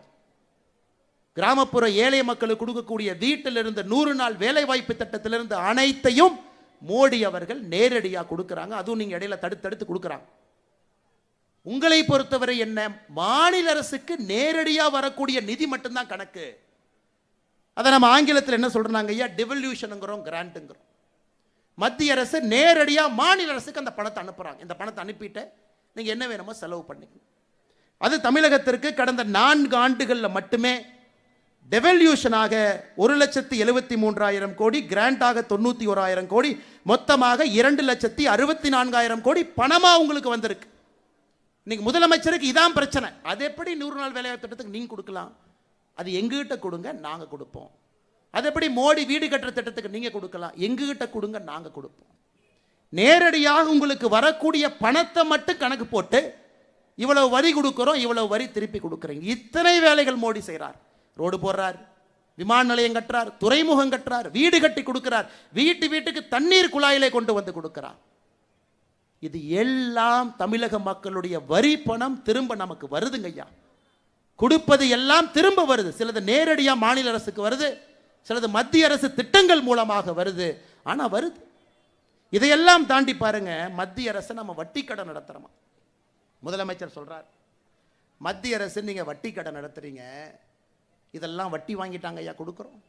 கிராமப்புற ஏழை மக்களுக்கு கொடுக்கக்கூடிய வீட்டிலிருந்து 100 நாள் வேலைவாய்ப்பு திட்டத்திலிருந்து அனைத்தையும் மோடி அவர்கள் நேரடியாக கொடுக்கிறாங்க. அதுவும் நீங்க இடையில தடுத்து கொடுக்கிறாங்க. உங்களை பொறுத்தவரை என்ன, மாநில அரசுக்கு நேரடியாக வரக்கூடிய நிதி மட்டும்தான் கணக்கு. அதை நம்ம ஆங்கிலத்தில் என்ன சொல்றாங்க ஐயா, டிவல்யூஷனுங்கிறோம், கிராண்ட்டுங்கிறோம். மத்திய அரசு நேரடியாக மாநில அரசுக்கு அந்த பணத்தை அனுப்புறாங்க. இந்த பணத்தை அனுப்பிட்டு நீங்க என்ன வேணுமோ செலவு பண்ணிக்கணும். அது தமிழகத்திற்கு கடந்த 4 ஆண்டுகளில் மட்டுமே டெவல்யூஷனாக 1,73,000 கோடி, கிராண்டாக 91,000 கோடி, மொத்தமாக 2,64,000 கோடி பணமா உங்களுக்கு வந்திருக்கு. இன்னைக்கு முதலமைச்சருக்கு இதான் பிரச்சனை. அது எப்படி 100 நாள் வேலைவாய்ப்பு திட்டத்துக்கு நீங்க கொடுக்கலாம்? அது எங்ககிட்ட கொடுங்க, நாங்க கொடுப்போம். அது எப்படி மோடி வீடு கட்டுற திட்டத்துக்கு நீங்க கொடுக்கலாம்? எங்ககிட்ட கொடுங்க, நாங்க கொடுப்போம். நேரடியாக உங்களுக்கு வரக்கூடிய பணத்தை மட்டும் கணக்கு போட்டு இவ்வளவு வரி கொடுக்கிறோம், இவ்வளவு வரி திருப்பி கொடுக்குறீங்க. இத்தனை வேலைகள் மோடி செய்கிறார். ரோடு போடுறார், விமான நிலையம் கட்டுறார், துறைமுகம் கட்டுறார், வீடு கட்டி கொடுக்கிறார், வீட்டுக்கு தண்ணீர் குழாயிலே கொண்டு வந்து கொடுக்கிறார். இது எல்லாம் தமிழக மக்களுடைய வரி பணம் திரும்ப நமக்கு வருதுங்க ஐயா. கொடுப்பது எல்லாம் திரும்ப வருது. சிலது நேரடியாக மாநில அரசுக்கு வருது, சிலது மத்திய அரசு திட்டங்கள் மூலமாக வருது. ஆனா வருது. இதையெல்லாம் தாண்டி பாருங்க, மத்திய அரசு நம்ம வட்டி கடன் நடத்துறோமா? முதலமைச்சர் சொல்றார், மத்திய அரசு நீங்க வட்டி கடன் நடத்துறீங்க, இதெல்லாம் வட்டி வாங்கிட்டாங்க ஐயா, கொடுக்கிறோம்.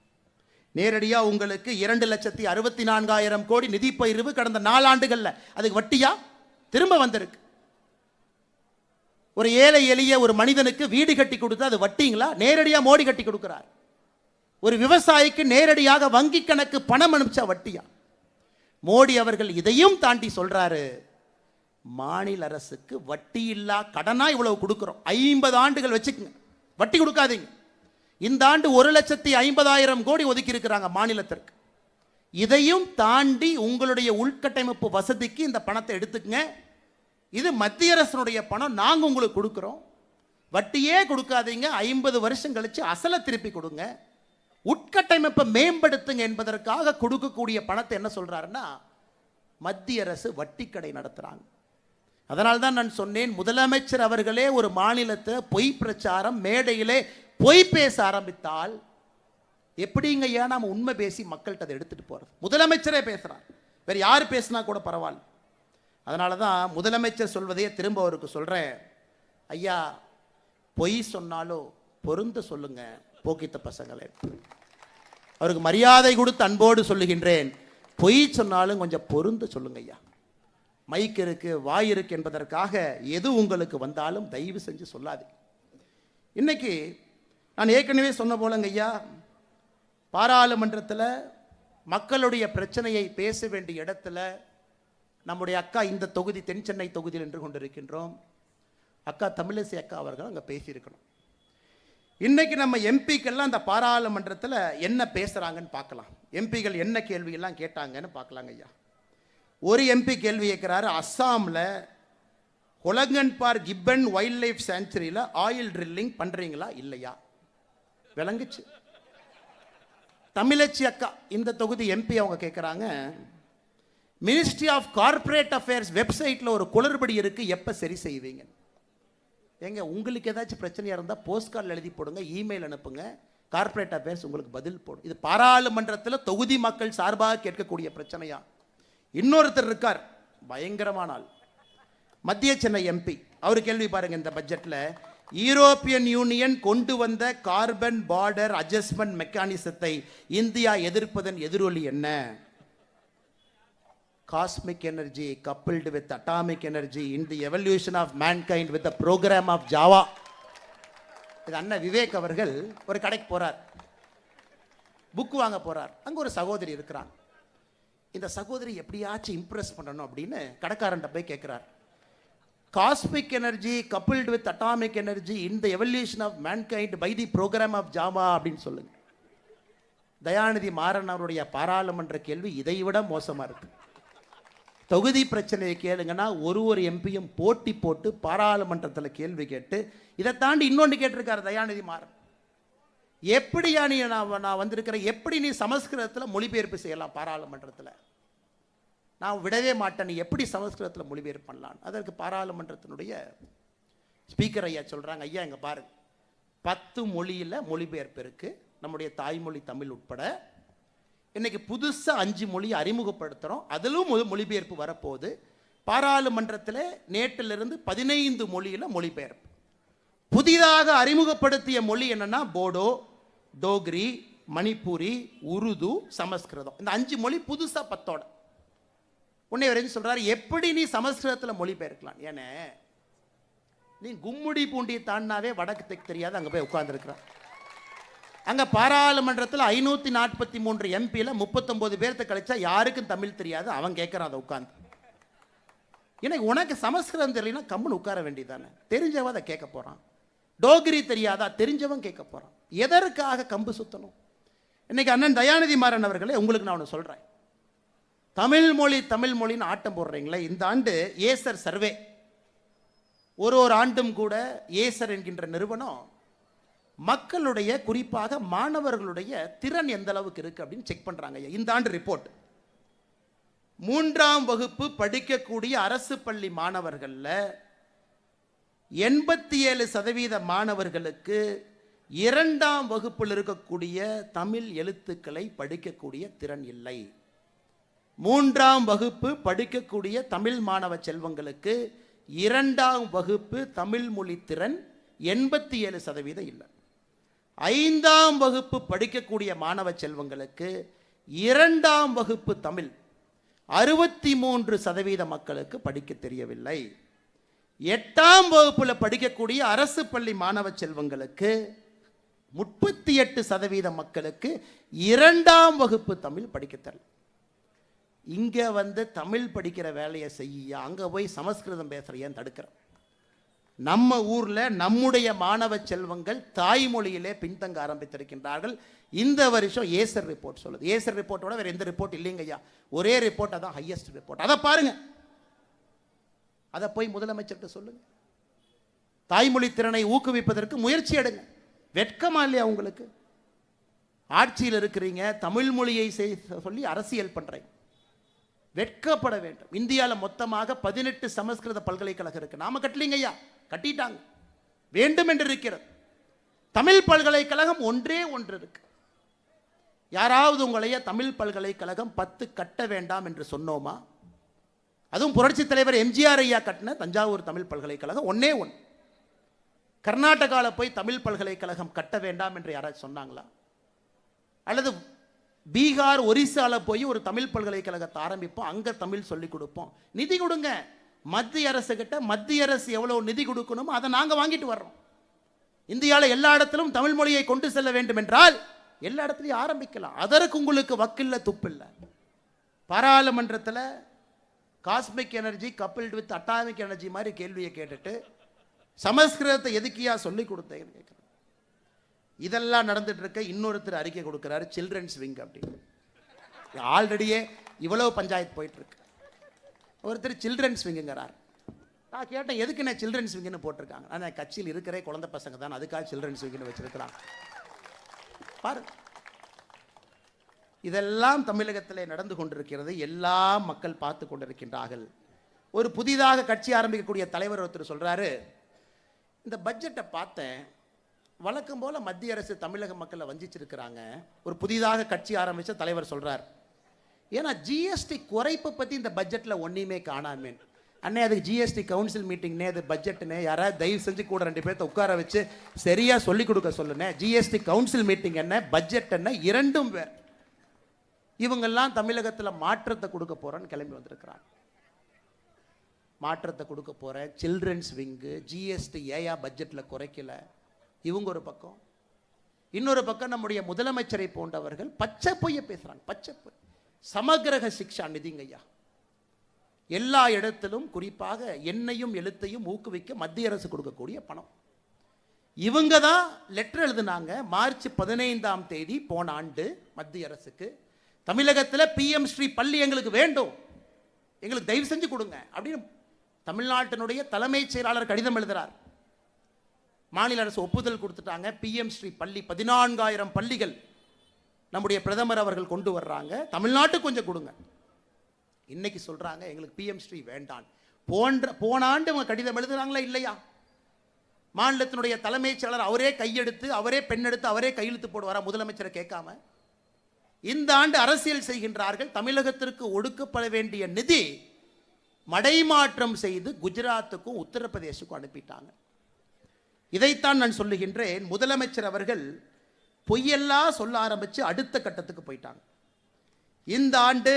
நேரடியா உங்களுக்கு 2,64,000 கோடி நிதி பகிர்வு கடந்த 4 ஆண்டுகள்ல, அதுக்கு வட்டியா திரும்ப வந்திருக்கு. ஒரு ஏழை எளிய ஒரு மனிதனுக்கு வீடு கட்டி கொடுத்தா அது வட்டிங்களா? நேரடியா மோடி கட்டி கொடுக்கிறார். ஒரு விவசாயிக்கு நேரடியாக வங்கி கணக்கு பணம் அனுப்பிச்சா வட்டியா? மோடி அவர்கள் இதையும் தாண்டி சொல்றாரு, மாநில அரசுக்கு வட்டி இல்லா கடனா இவ்வளவு கொடுக்கிறோம், 50 ஆண்டுகள் வச்சுக்கங்க, வட்டி கொடுக்காதீங்க. இந்த ஆண்டு 1,50,000 கோடி ஒதுக்கி இருக்கிறாங்க மாநிலத்திற்கு. இதையும் தாண்டி உங்களுடைய உள்கட்டமைப்பு வசதிக்கு இந்த பணத்தை எடுத்துக்கங்க, இது மத்திய அரசுடைய பணம், நாங்க உங்களுக்கு கொடுக்கிறோம், வட்டியே கொடுக்காதீங்க, 50 வருஷம் கழிச்சு அசலை திருப்பி கொடுங்க, உட்கட்டமைப்பை மேம்படுத்துங்க என்பதற்காக கொடுக்கக்கூடிய பணத்தை என்ன சொல்றாருன்னா, மத்திய அரசு வட்டி கடை நடத்துறாங்க. அதனால்தான் நான் சொன்னேன், முதலமைச்சர் அவர்களே ஒரு மாநிலத்தை பொய் பிரச்சாரம் மேடையிலே பொய் பேச ஆரம்பித்தால் எப்படிங்க ஐயா நாம உண்மை பேசி மக்கள்கிட்ட அதை எடுத்துட்டு போறது? முதலமைச்சரே பேசுறார், வேற யார் பேசினா கூட பரவாயில்ல. அதனாலதான் முதலமைச்சர் சொல்வதையே திரும்ப அவருக்கு சொல்றேன், ஐயா பொய் சொன்னாலும் பொருந்து சொல்லுங்க போக்கித்த பசங்களே. அவருக்கு மரியாதை கொடுத்து அன்போடு சொல்லுகின்றேன், பொய் சொன்னாலும் கொஞ்சம் பொருந்து சொல்லுங்க ஐயா. மைக் இருக்கு, வாய் இருக்கு என்பதற்காக எது உங்களுக்கு வந்தாலும் தயவு செஞ்சு சொல்லாது. இன்னைக்கு நான் ஏற்கனவே சொன்ன போலங்க ஐயா, பாராளுமன்றத்தில் மக்களுடைய பிரச்சனையை பேச வேண்டிய இடத்துல நம்முடைய அக்கா, இந்த தொகுதி தென் சென்னை தொகுதியில் நின்று கொண்டிருக்கின்றோம், அக்கா தமிழிசை அக்கா அவர்கள் அங்கே பேசியிருக்கணும். இன்னைக்கு நம்ம எம்பிக்கெல்லாம் அந்த பாராளுமன்றத்தில் என்ன பேசுறாங்கன்னு பார்க்கலாம், எம்பிகள் என்ன கேள்வியெல்லாம் கேட்டாங்கன்னு பார்க்கலாங்க ஐயா. ஒரு எம்பி கேள்வி கேட்கிறாரு, அஸ்ஸாமில் ஹொலங்கன்பார் கிப்பன் வைல்ட் லைஃப் சாங்சுரியில் ஆயில் ட்ரில்லிங் பண்றீங்களா இல்லையா? விளங்குச்சு. தமிழச்சி அக்கா இந்த தொகுதி எம்பி அவங்க கேட்குறாங்க, மினிஸ்ட்ரி ஆஃப் கார்ப்பரேட் அஃபேர்ஸ் வெப்சைட்டில் ஒரு குளறுபடி இருக்கு, எப்போ சரி செய்வீங்க? ஏங்க உங்களுக்கு ஏதாச்சும் பிரச்சனையாக இருந்தால் போஸ்ட் கார்டில் எழுதி போடுங்க, இமெயில் அனுப்புங்க, கார்ப்பரேட் அஃபேர்ஸ் உங்களுக்கு பதில் போடும். இது பாராளுமன்றத்தில் தொகுதி மக்கள் சார்பாக கேட்கக்கூடிய பிரச்சனையா? இன்னொருத்தர் இருக்கார், பயங்கரமான ஆள், மத்திய சென்னை எம்பி. அவர் கேள்வி பாருங்க, இந்த பட்ஜெட்டில் யூரோப்பியன் யூனியன் கொண்டு வந்த கார்பன் பார்டர் அட்ஜஸ்ட்மெண்ட் மெக்கானிசத்தை இந்தியா எதிர்ப்பதன் எதிரொலி என்ன? Cosmic energy coupled with atomic energy in the evolution of mankind with the program of Java. இது அண்ணா விவேக் அவர்கள் ஒரு கடைக்கு போறார், புக் வாங்க போறார். அங்க ஒரு சகோதரி இருக்கிறாங்க. இந்த சகோதரி எப்படியாச்சும் இம்ப்ரெஸ் பண்ணணும் அப்படின்னு கடைக்காரன்ட்ட போய் கேட்கிறார். Cosmic energy coupled with atomic energy in the evolution of mankind by the program of Java அப்படின்னு சொல்லுங்க. தயாநிதி மாறன் அவருடைய பாராளுமன்ற கேள்வி இதைவிட மோசமா இருக்கு. தொகுதி பிரச்சனையை கேளுங்கன்னா ஒரு எம்பியும் போட்டி போட்டு பாராளுமன்றத்தில் கேள்வி கேட்டு, இதை தாண்டி இன்னொன்று கேட்டிருக்காரு தயாநிதி மாறன். எப்படியா நீ நான் வந்திருக்கிறேன், எப்படி நீ சமஸ்கிருதத்தில் மொழிபெயர்ப்பு செய்யலாம் பாராளுமன்றத்தில்? நான் விடவே மாட்டேன், நீ எப்படி சமஸ்கிருதத்தில் மொழிபெயர்ப்பு பண்ணலாம்? அதற்கு பாராளுமன்றத்தினுடைய ஸ்பீக்கர் ஐயா சொல்கிறாங்க, ஐயா இங்கே பாருங்க, 10 மொழியில் மொழிபெயர்ப்பு இருக்குது, நம்முடைய தாய்மொழி தமிழ் உட்பட. இன்னைக்கு புதுசாக 5 மொழியை அறிமுகப்படுத்துகிறோம், அதிலும் மொழிபெயர்ப்பு வரப்போகுது. பாராளுமன்றத்தில் நேற்றிலிருந்து 15 மொழியில் மொழிபெயர்ப்பு. புதிதாக அறிமுகப்படுத்திய மொழி என்னன்னா போடோ, டோக்ரி, மணிப்பூரி, உருது, சமஸ்கிருதம். இந்த 5 மொழி புதுசாக 10ஓட. உன்னை வரைக்கும் சொல்றாரு, எப்படி நீ சமஸ்கிருதத்தில் மொழிபெயர்க்கலாம்? ஏன்னா நீ கும்முடி பூண்டியை தாண்டினாவே வடக்கு தெற்கு தெரியாது, அங்கே போய் உட்கார்ந்துருக்கிறான். அங்கே பாராளுமன்றத்தில் 543 எம்பியில் 39 பேர்த்த கழிச்சா யாருக்கும் தமிழ் தெரியாது, அவன் கேட்குறான் அதை உட்காந்து. ஏன்னா உனக்கு சமஸ்கிருதம் தெரியலனா கம்முன்னு உட்கார வேண்டியதானே, தெரிஞ்சவன் அதை கேட்க போகிறான். டோக்ரி தெரியாதா, தெரிஞ்சவன் கேட்க போகிறான். எதற்காக கம்பு சுத்தணும்? இன்னைக்கு அண்ணன் தயாநிதி மாறன் அவர்களே, உங்களுக்கு நான் ஒன்று சொல்கிறேன். தமிழ் மொழின்னு ஆட்டம் போடுறீங்களே, இந்த ஆண்டு ஏசர் சர்வே, ஒரு ஆண்டும் கூட ஏசர் என்கின்ற நிறுவனம் மக்களுடைய குறிப்பாக மாணவர்களுடைய திறன் எந்த அளவுக்கு இருக்கு அப்படின்னு செக் பண்றாங்க. இந்த ஆண்டு ரிப்போர்ட், 3ஆம் வகுப்பு படிக்கக்கூடிய அரசு பள்ளி மாணவர்கள்ல 87% மாணவர்களுக்கு 2ஆம் வகுப்பில் இருக்கக்கூடிய தமிழ் எழுத்துக்களை படிக்கக்கூடிய திறன் இல்லை. 3ஆம் வகுப்பு படிக்கக்கூடிய தமிழ் மாணவ செல்வங்களுக்கு 2ஆம் வகுப்பு தமிழ் மொழி திறன் 87% இல்லை. 5ஆம் வகுப்பு படிக்கக்கூடிய மாணவ செல்வங்களுக்கு 2ஆம் வகுப்பு தமிழ் 63% மக்களுக்கு படிக்க தெரியவில்லை. 8ஆம் வகுப்புல படிக்கக்கூடிய அரசு பள்ளி மாணவ செல்வங்களுக்கு 38% மக்களுக்கு 2ஆம் வகுப்பு தமிழ் படிக்க தெரியல. இங்க தமிழ் படிக்கிற வேலையை செய்ய, அங்க போய் சமஸ்கிருதம் பேசுறையன் தடுக்கிற. நம்ம ஊர்ல நம்முடைய மாணவ செல்வங்கள் தாய்மொழியிலே பின்தங்க ஆரம்பித்திருக்கின்றார்கள். இந்த வருஷம் ஏசர் ரிப்போர்ட் சொல்லுது. ஏசர் ரிப்போர்ட்டோட வேற எந்த ரிப்போர்ட் இல்லைங்க ஐயா, ஒரே ரிப்போர்ட், அதான் ஹையஸ்ட் ரிப்போர்ட். அதை பாருங்க, அதை போய் முதலமைச்சர்கிட்ட சொல்லுங்க. தாய்மொழி திறனை ஊக்குவிப்பதற்கு முயற்சி எடுங்க. வெட்கமா இல்லையா உங்களுக்கு? ஆட்சியில் இருக்கிறீங்க, தமிழ் மொழியை சொல்லி அரசியல் பண்றீங்க, வெட்கப்பட வேண்டும். இந்தியாவில் மொத்தமாக 18 சமஸ்கிருத பல்கலைக்கழகம் இருக்கு. நாம கட்டலீங்க ஐயா, கட்டிட்டாங்க, வேண்டும் என்று இருக்கிறது. தமிழ் பல்கலைக்கழகம் ஒன்றே இருக்கு. யாராவது உங்களைய தமிழ் பல்கலைக்கழகம் 10 கட்ட வேண்டாம் என்று சொன்னோமா? அதுவும் புரட்சி தலைவர் எம்ஜிஆர் ஐயா கட்டின தஞ்சாவூர் தமிழ் பல்கலைக்கழகம் ஒன்றே. கர்நாடகாவில் போய் தமிழ் பல்கலைக்கழகம் கட்ட வேண்டாம் என்று யாராச்சும் சொன்னாங்களா? அல்லது பீகார், ஒரிசால போய் ஒரு தமிழ் பல்கலைக்கழகத்தை ஆரம்பிப்போம், அங்க தமிழ் சொல்லி கொடுப்போம், நிதி கொடுங்க. மத்திய அரசு கிட்ட மத்திய அரசு எவ்வளவு நிதி கொடுக்கணுமோ அதை நாங்க வாங்கிட்டு வர்றோம். இந்தியாவில் எல்லா இடத்திலும் தமிழ் மொழியை கொண்டு செல்ல வேண்டும் என்றால் எல்லா இடத்துலையும் ஆரம்பிக்கலாம். அதற்கு உங்களுக்கு வக்கில்ல, துப்பில்ல. பாராளுமன்றத்தில் cosmic energy coupled with atomic energy மாதிரி கேள்வியை கேட்டுட்டு சமஸ்கிருதத்தை எதுக்கியா சொல்லி கொடுத்தேன்னு கேட்குறேன். இதெல்லாம் நடந்துட்டு இருக்க இன்னொருத்தர் அறிக்கை கொடுக்கிறாரு, சில்ட்ரன்ஸ் விங் அப்படின்னு. ஆல்ரெடியே இவ்வளவு பஞ்சாயத்து போயிட்டு இருக்கு. ஒருத்தர் சில்ட்ரன்ஸ் விங்குங்கிறார். நான் கேட்டேன், எதுக்கு நான் சில்ட்ரன்ஸ் விங்குன்னு போட்டிருக்காங்க? ஆனால் கட்சியில் இருக்கிற குழந்தை பசங்க தான், அதுக்காக சில்ட்ரன்ஸ் விங்குன்னு வச்சிருக்கிறாங்க. பாரு, இதெல்லாம் தமிழகத்தில் நடந்து கொண்டிருக்கிறது, எல்லா மக்கள் பார்த்து கொண்டிருக்கின்றார்கள். ஒரு புதிதாக கட்சி ஆரம்பிக்கக்கூடிய தலைவர் ஒருத்தர் சொல்றாரு, இந்த பட்ஜெட்டை பார்த்தேன், வழக்கம் போல மத்திய அரசு தமிழக மக்களை வஞ்சிச்சிருக்கிறாங்க. ஒரு புதிதாக கட்சி ஆரம்பிச்ச தலைவர் சொல்றார், ஏன்னா ஜிஎஸ்டி குறைப்பு பத்தி இந்த பட்ஜெட்ல ஒன்றையுமே காணாமே. அண்ணே அதுக்கு ஜிஎஸ்டி கவுன்சில் மீட்டிங்னே, அது பட்ஜெட்னே, யாராவது தயவு செஞ்சு கூட 2 பேர்த்த உட்கார வச்சு சரியா சொல்லி கொடுக்க சொல்லுனே. ஜிஎஸ்டி கவுன்சில் மீட்டிங் என்ன, பட்ஜெட் என்ன, இரண்டும் வேறு. இவங்கெல்லாம் தமிழகத்தில் மாற்றத்தை கொடுக்க போறேன்னு கிளம்பி வந்திருக்கிறாங்க. மாற்றத்தை கொடுக்க போற சில்ட்ரன்ஸ் விங்கு, ஜிஎஸ்டி ஏயா பட்ஜெட்ல குறைக்கல, இவங்க ஒரு பக்கம். இன்னொரு பக்கம் நம்முடைய முதலமைச்சரை போன்றவர்கள் பச்சை பொய்ய பேசுறாங்க. பச்சை பொய். சமகிரக சிக்ஷா நிதிங்க ஐயா, எல்லா இடத்திலும் குறிப்பாக எண்ணையும் எழுத்தையும் ஊக்குவிக்க மத்திய அரசு கொடுக்கக்கூடிய பணம். இவங்க தான் லெட்டர் எழுதுனாங்க மார்ச் 15ஆம் தேதி போன ஆண்டு மத்திய அரசுக்கு, தமிழகத்தில் பிஎம் ஸ்ரீ பள்ளி எங்களுக்கு வேண்டும், எங்களுக்கு தயவு செஞ்சு கொடுங்க அப்படின்னு தமிழ்நாட்டினுடைய தலைமைச் செயலாளர் கடிதம் எழுதுறார். மாநில அரசு ஒப்புதல் கொடுத்துட்டாங்க. பிஎம் ஸ்ரீ பள்ளி 14,000 பள்ளிகள் நம்முடைய பிரதமர் அவர்கள் கொண்டு வர்றாங்க. தமிழ்நாட்டுக்கு கொஞ்சம் கொடுங்க. இன்னைக்கு சொல்றாங்க எங்களுக்கு பிஎம் ஸ்ரீ வேண்டாம். போன ஆண்டு அவங்க கடிதம் எழுதுறாங்களா இல்லையா? மாநிலத்தினுடைய தலைமைச் செயலாளர் அவரே கையெடுத்து, அவரே பெண்ணெடுத்து, அவரே கையெழுத்து போடுவாரா முதலமைச்சரை கேட்காம? இந்த ஆண்டு அரசியல் செய்கின்றார்கள். தமிழகத்திற்கு ஒடுக்கப்பட வேண்டிய நிதி மடைமாற்றம் செய்து குஜராத்துக்கும் உத்தரப்பிரதேசுக்கும் அனுப்பிட்டாங்க. இதைத்தான் நான் சொல்லுகின்றேன். முதலமைச்சர் அவர்கள் பொய்யெல்லாம் சொல்ல ஆரம்பிச்சு அடுத்த கட்டத்துக்கு போயிட்டாங்க. இந்த ஆண்டு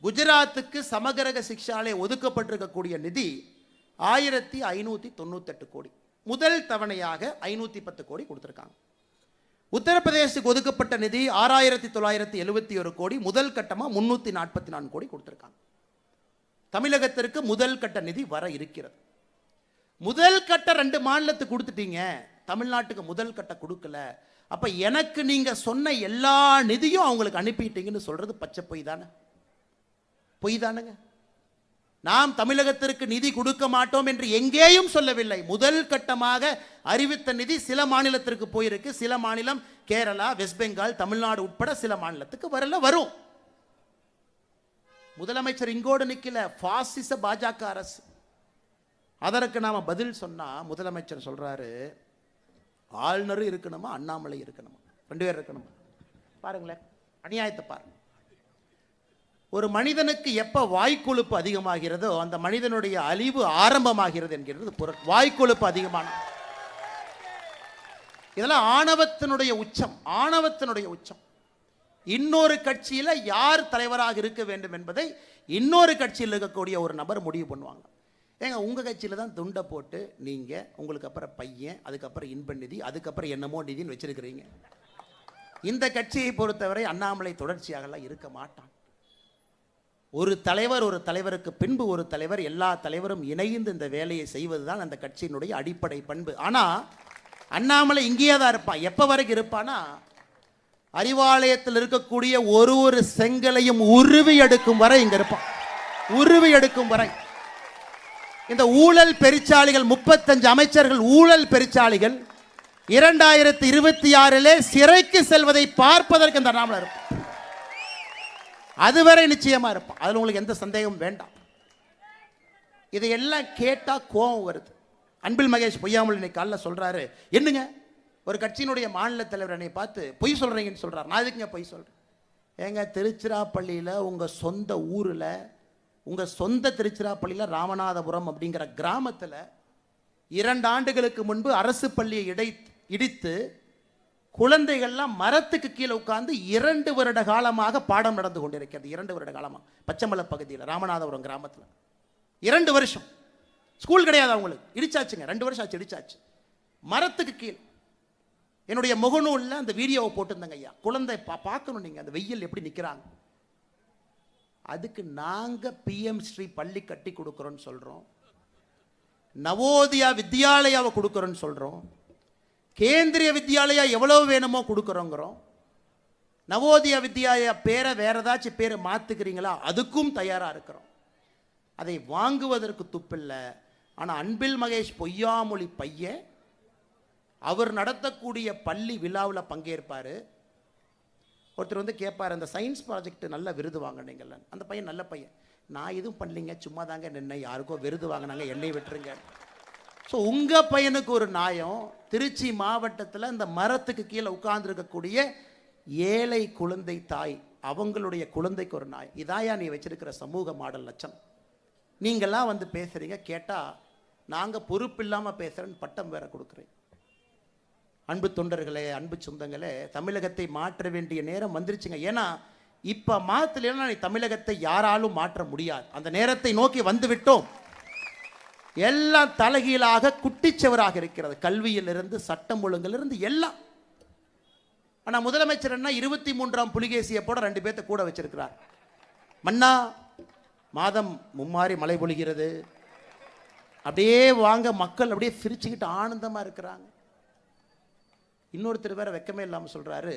குஜராத்துக்கு சமகிரக சிக்ஷாலே ஒதுக்கப்பட்டிருக்கக்கூடிய நிதி 1598 கோடி. முதல் தவணையாக 510 கோடி கொடுத்திருக்காங்க. உத்தரப்பிரதேசத்துக்கு ஒதுக்கப்பட்ட நிதி 6971 கோடி. முதல் கட்டமாக 344 கோடி கொடுத்திருக்காங்க. தமிழகத்திற்கு முதல் கட்ட நிதி வர இருக்கிறது. முதல் கட்ட 2 மாநிலத்துக்கு கொடுத்துட்டீங்க, தமிழ்நாட்டுக்கு முதல் கட்ட கொடுக்கல. அப்ப எனக்கு நீங்க சொன்ன எல்லா நிதியும் அவங்களுக்கு அனுப்பிட்டீங்கன்னு சொல்றது பச்சை பொய் தானே? பொய் தானுங்க. நாம் தமிழகத்திற்கு நிதி கொடுக்க மாட்டோம் என்று எங்கேயும் சொல்லவில்லை. முதல் கட்டமாக அறிவித்த நிதி சில மாநிலத்திற்கு போயிருக்கு. சில மாநிலம் கேரளா, வெஸ்ட் பெங்கால், தமிழ்நாடு உட்பட சில மாநிலத்துக்கு வரல, வரும். முதலமைச்சர் இங்கோடு நிக்கல, பாசிச பாஜக அரசு. அதற்கு நாம பதில் சொன்னா முதலமைச்சர் சொல்றாரு, ஆளுநரும் இருக்கணுமா அண்ணாமலை இருக்கணுமா, 2 பேர் இருக்கணுமா? பாருங்களேன் அநியாயத்தை பாருங்க. ஒரு மனிதனுக்கு எப்ப வாய்க்கொழுப்பு அதிகமாகிறதோ அந்த மனிதனுடைய அழிவு ஆரம்பமாகிறது என்கிறது பொருள். வாய்க்கொழுப்பு அதிகமான இதெல்லாம் ஆணவத்தினுடைய உச்சம், ஆணவத்தினுடைய உச்சம். இன்னொரு கட்சியில யார் தலைவராக இருக்க வேண்டும் என்பதை இன்னொரு கட்சியில் இருக்கக்கூடிய ஒரு நபர் முடிவு பண்ணுவாங்க. ஏங்க உங்க கட்சியில தான் துண்டை போட்டு நீங்க உங்களுக்கு அப்புறம் பையன், அதுக்கப்புறம் இன்ப நிதி, அதுக்கப்புறம் என்னமோ நிதின்னு வச்சிருக்கிறீங்க. இந்த கட்சியை பொறுத்தவரை அண்ணாமலை தொடர்ச்சியாகலாம் இருக்க மாட்டான். ஒரு தலைவர், ஒரு தலைவருக்கு பின்பு ஒரு தலைவர், எல்லா தலைவரும் இணைந்து இந்த வேலையை செய்வதுதான் அந்த கட்சியினுடைய அடிப்படை பண்பு. ஆனா அண்ணாமலை இங்கேயே தான் இருப்பான். எப்ப வரைக்கும் இருப்பானா, அறிவாலயத்தில் இருக்கக்கூடிய ஒரு செங்கலையும் உருவி எடுக்கும் வரை இங்க இருப்பான். உருவி எடுக்கும் வரை. இந்த ஊழல் பெருச்சாளிகள் 35 அமைச்சர்கள் ஊழல் பெருச்சாளிகள் 2026 சிறைக்கு செல்வதை பார்ப்பதற்கு இந்த அண்ணாமலை இருப்பான். அதுவரை நிச்சயமா இருப்பான். அதில் உங்களுக்கு எந்த சந்தேகமும் வேண்டாம். இதையெல்லாம் கேட்டா கோபம் வருது. அன்பில் மகேஷ் பொய்யாமல் இன்னைக்கு காலைல சொல்றாரு, என்னங்க ஒரு கட்சியினுடைய மாநில தலைவர் என்னை பார்த்து பொய் சொல்றீங்கன்னு சொல்றாரு. நான் எதுக்குங்க பொய் சொல்றேன்? ஏங்க திருச்சிராப்பள்ளியில் உங்க சொந்த ஊரில், உங்க சொந்த திருச்சிராப்பள்ளியில் ராமநாதபுரம் அப்படிங்கிற கிராமத்தில் 2 ஆண்டுகளுக்கு முன்பு அரசு பள்ளியை இடித்து குழந்தைகள்லாம் மரத்துக்கு கீழே உட்கார்ந்து 2 வருட காலமாக பாடம் நடந்து கொண்டிருக்கிறது. 2 வருட காலமாக பச்சைமலை பகுதியில் ராமநாதபுரம் கிராமத்தில் 2 வருஷம் ஸ்கூல் கிடையாது அவங்களுக்கு. இடிச்சாச்சுங்க, 2 வருஷம் ஆச்சு இடிச்சாச்சு. மரத்துக்கு கீழே என்னுடைய முகநூலில் அந்த வீடியோவை போட்டிருந்தாங்க ஐயா. குழந்தை பார்க்கணும் நீங்கள் அந்த வெயில் எப்படி நிற்கிறாங்க. அதுக்கு நாங்கள் பிஎம் ஸ்ரீ பள்ளி கட்டி கொடுக்குறோன்னு சொல்கிறோம், நவோதயா வித்யாலயாவை கொடுக்குறோன்னு சொல்கிறோம், கேந்திரிய வித்யாலயா எவ்வளவு வேணுமோ கொடுக்குறோங்கிறோம். நவோதயா வித்யாலயா பேரை வேற ஏதாச்சும் பேரை மாற்றுக்கிறீங்களா, அதுக்கும் தயாராக இருக்கிறோம். அதை வாங்குவதற்கு துப்பில்லை. ஆனால் அன்பில் மகேஷ் பொய்யாமொழி பையன் அவர் நடத்தக்கூடிய பள்ளி விழாவில் பங்கேற்பார். ஒருத்தர் வந்து கேட்பார், அந்த சயின்ஸ் ப்ராஜெக்ட் நல்ல விருது வாங்கினீங்கல்ல. அந்த பையன் நல்ல பையன், நான் எதுவும் பண்ணலிங்க, சும்மா தாங்க நின்று யாருக்கோ விருது வாங்கினாங்க, என்னை விட்டுருங்க. ஸோ உங்கள் பையனுக்கு ஒரு நியாயம், திருச்சி மாவட்டத்தில் இந்த மரத்துக்கு கீழே உட்கார்ந்துருக்கக்கூடிய ஏழை குழந்தை தாய், அவங்களுடைய குழந்தைக்கு ஒரு நாய். இதாயா நீ வச்சிருக்கிற சமூக மாடல் லட்சம்? நீங்கள்லாம் வந்து பேசுறீங்க, கேட்டால் நாங்கள் பொறுப்பு இல்லாமல் பேசுகிறேன்னு பட்டம் வேற கொடுக்குறேன். அன்பு தொண்டர்களே, அன்பு சொந்தங்களே, தமிழகத்தை மாற்ற வேண்டிய நேரம் வந்துருச்சுங்க. ஏன்னா இப்போ மாற்றலைன்னா தமிழகத்தை யாராலும் மாற்ற முடியாது. அந்த நேரத்தை நோக்கி வந்து விட்டோம். எல்லாம் தலைகீழாக குட்டிச்சவராக இருக்கிறது. கல்வியிலிருந்து சட்டம் ஒழுங்கிலிருந்து எல்லாம். ஆனால் முதலமைச்சர் என்ன 23ஆம் புலிகேசியை போட 2 பேர்த்த கூட வச்சிருக்கிறார். மன்னா மாதம் மும்மாறி மழை பொழிகிறது, அப்படியே வாங்க மக்கள் அப்படியே சிரிச்சுக்கிட்டு ஆனந்தமாக இருக்கிறாங்க. இன்னொருத்தர் வேற வெக்கமே இல்லாமல் சொல்றாரு,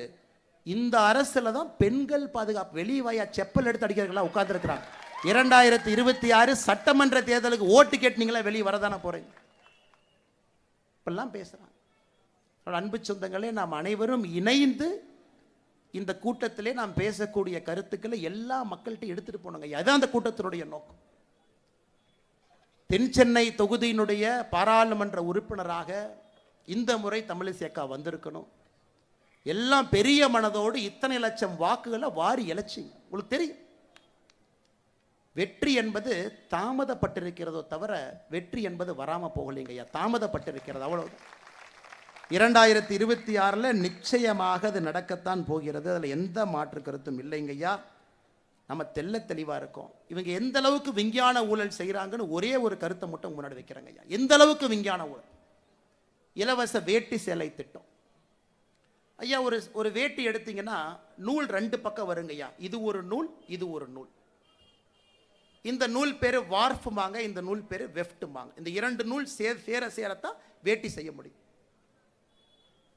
இந்த அரசுல தான் பெண்கள் பாதுகாப்பு, வெளியே வாயா செப்பல் எடுத்து அடிக்கிறதுலாம் உட்கார்ந்துருக்கிறாங்க. 2026 சட்டமன்ற தேர்தலுக்கு ஓட்டு கேட்டீங்களா, வெளியே வரதானே போறீங்க. இப்பெல்லாம் பேசுறாங்க. அன்பு சொந்தங்களே, நாம் அனைவரும் இணைந்து இந்த கூட்டத்திலே நாம் பேசக்கூடிய கருத்துக்களை எல்லா மக்கள்கிட்ட எடுத்துட்டு போனோங்க. அதான் அந்த கூட்டத்தினுடைய நோக்கம். தென் சென்னை தொகுதியினுடைய பாராளுமன்ற உறுப்பினராக இந்த முறை தமிழிசைக்கா வந்திருக்கணும். எல்லாம் பெரிய மனதோடு இத்தனை லட்சம் வாக்குகளை வாரி இழைச்சி. உங்களுக்கு தெரியும், வெற்றி என்பது தாமதப்பட்டிருக்கிறதோ தவிர வெற்றி என்பது வராமல் போகலைங்க ஐயா, தாமதப்பட்டிருக்கிறது, அவ்வளவுதான். 2026 நிச்சயமாக அது நடக்கத்தான் போகிறது. அதில் எந்த மாற்று கருத்தும் இல்லைங்க ஐயா. நம்ம தெல்ல தெளிவாக இருக்கோம். இவங்க எந்த அளவுக்கு விஞ்ஞான ஊழல் செய்கிறாங்கன்னு ஒரே ஒரு கருத்தை மட்டும் முன்னாடி வைக்கிறாங்க ஐயா. எந்த அளவுக்கு விஞ்ஞான ஊழல்? இலவச வேட்டி சேலை திட்டம் ஐயா. ஒரு வேட்டி எடுத்தீங்கன்னா நூல் 2 பக்கம் வருங்க ஐயா. இது ஒரு நூல், இது ஒரு நூல். இந்த நூல் பேரு வார்ஃபுமாங்க, இந்த நூல் பேரு வெஃப்ட்டுமாங்க. இந்த 2 நூல் சேரத்தான் வேட்டி செய்ய முடியும்.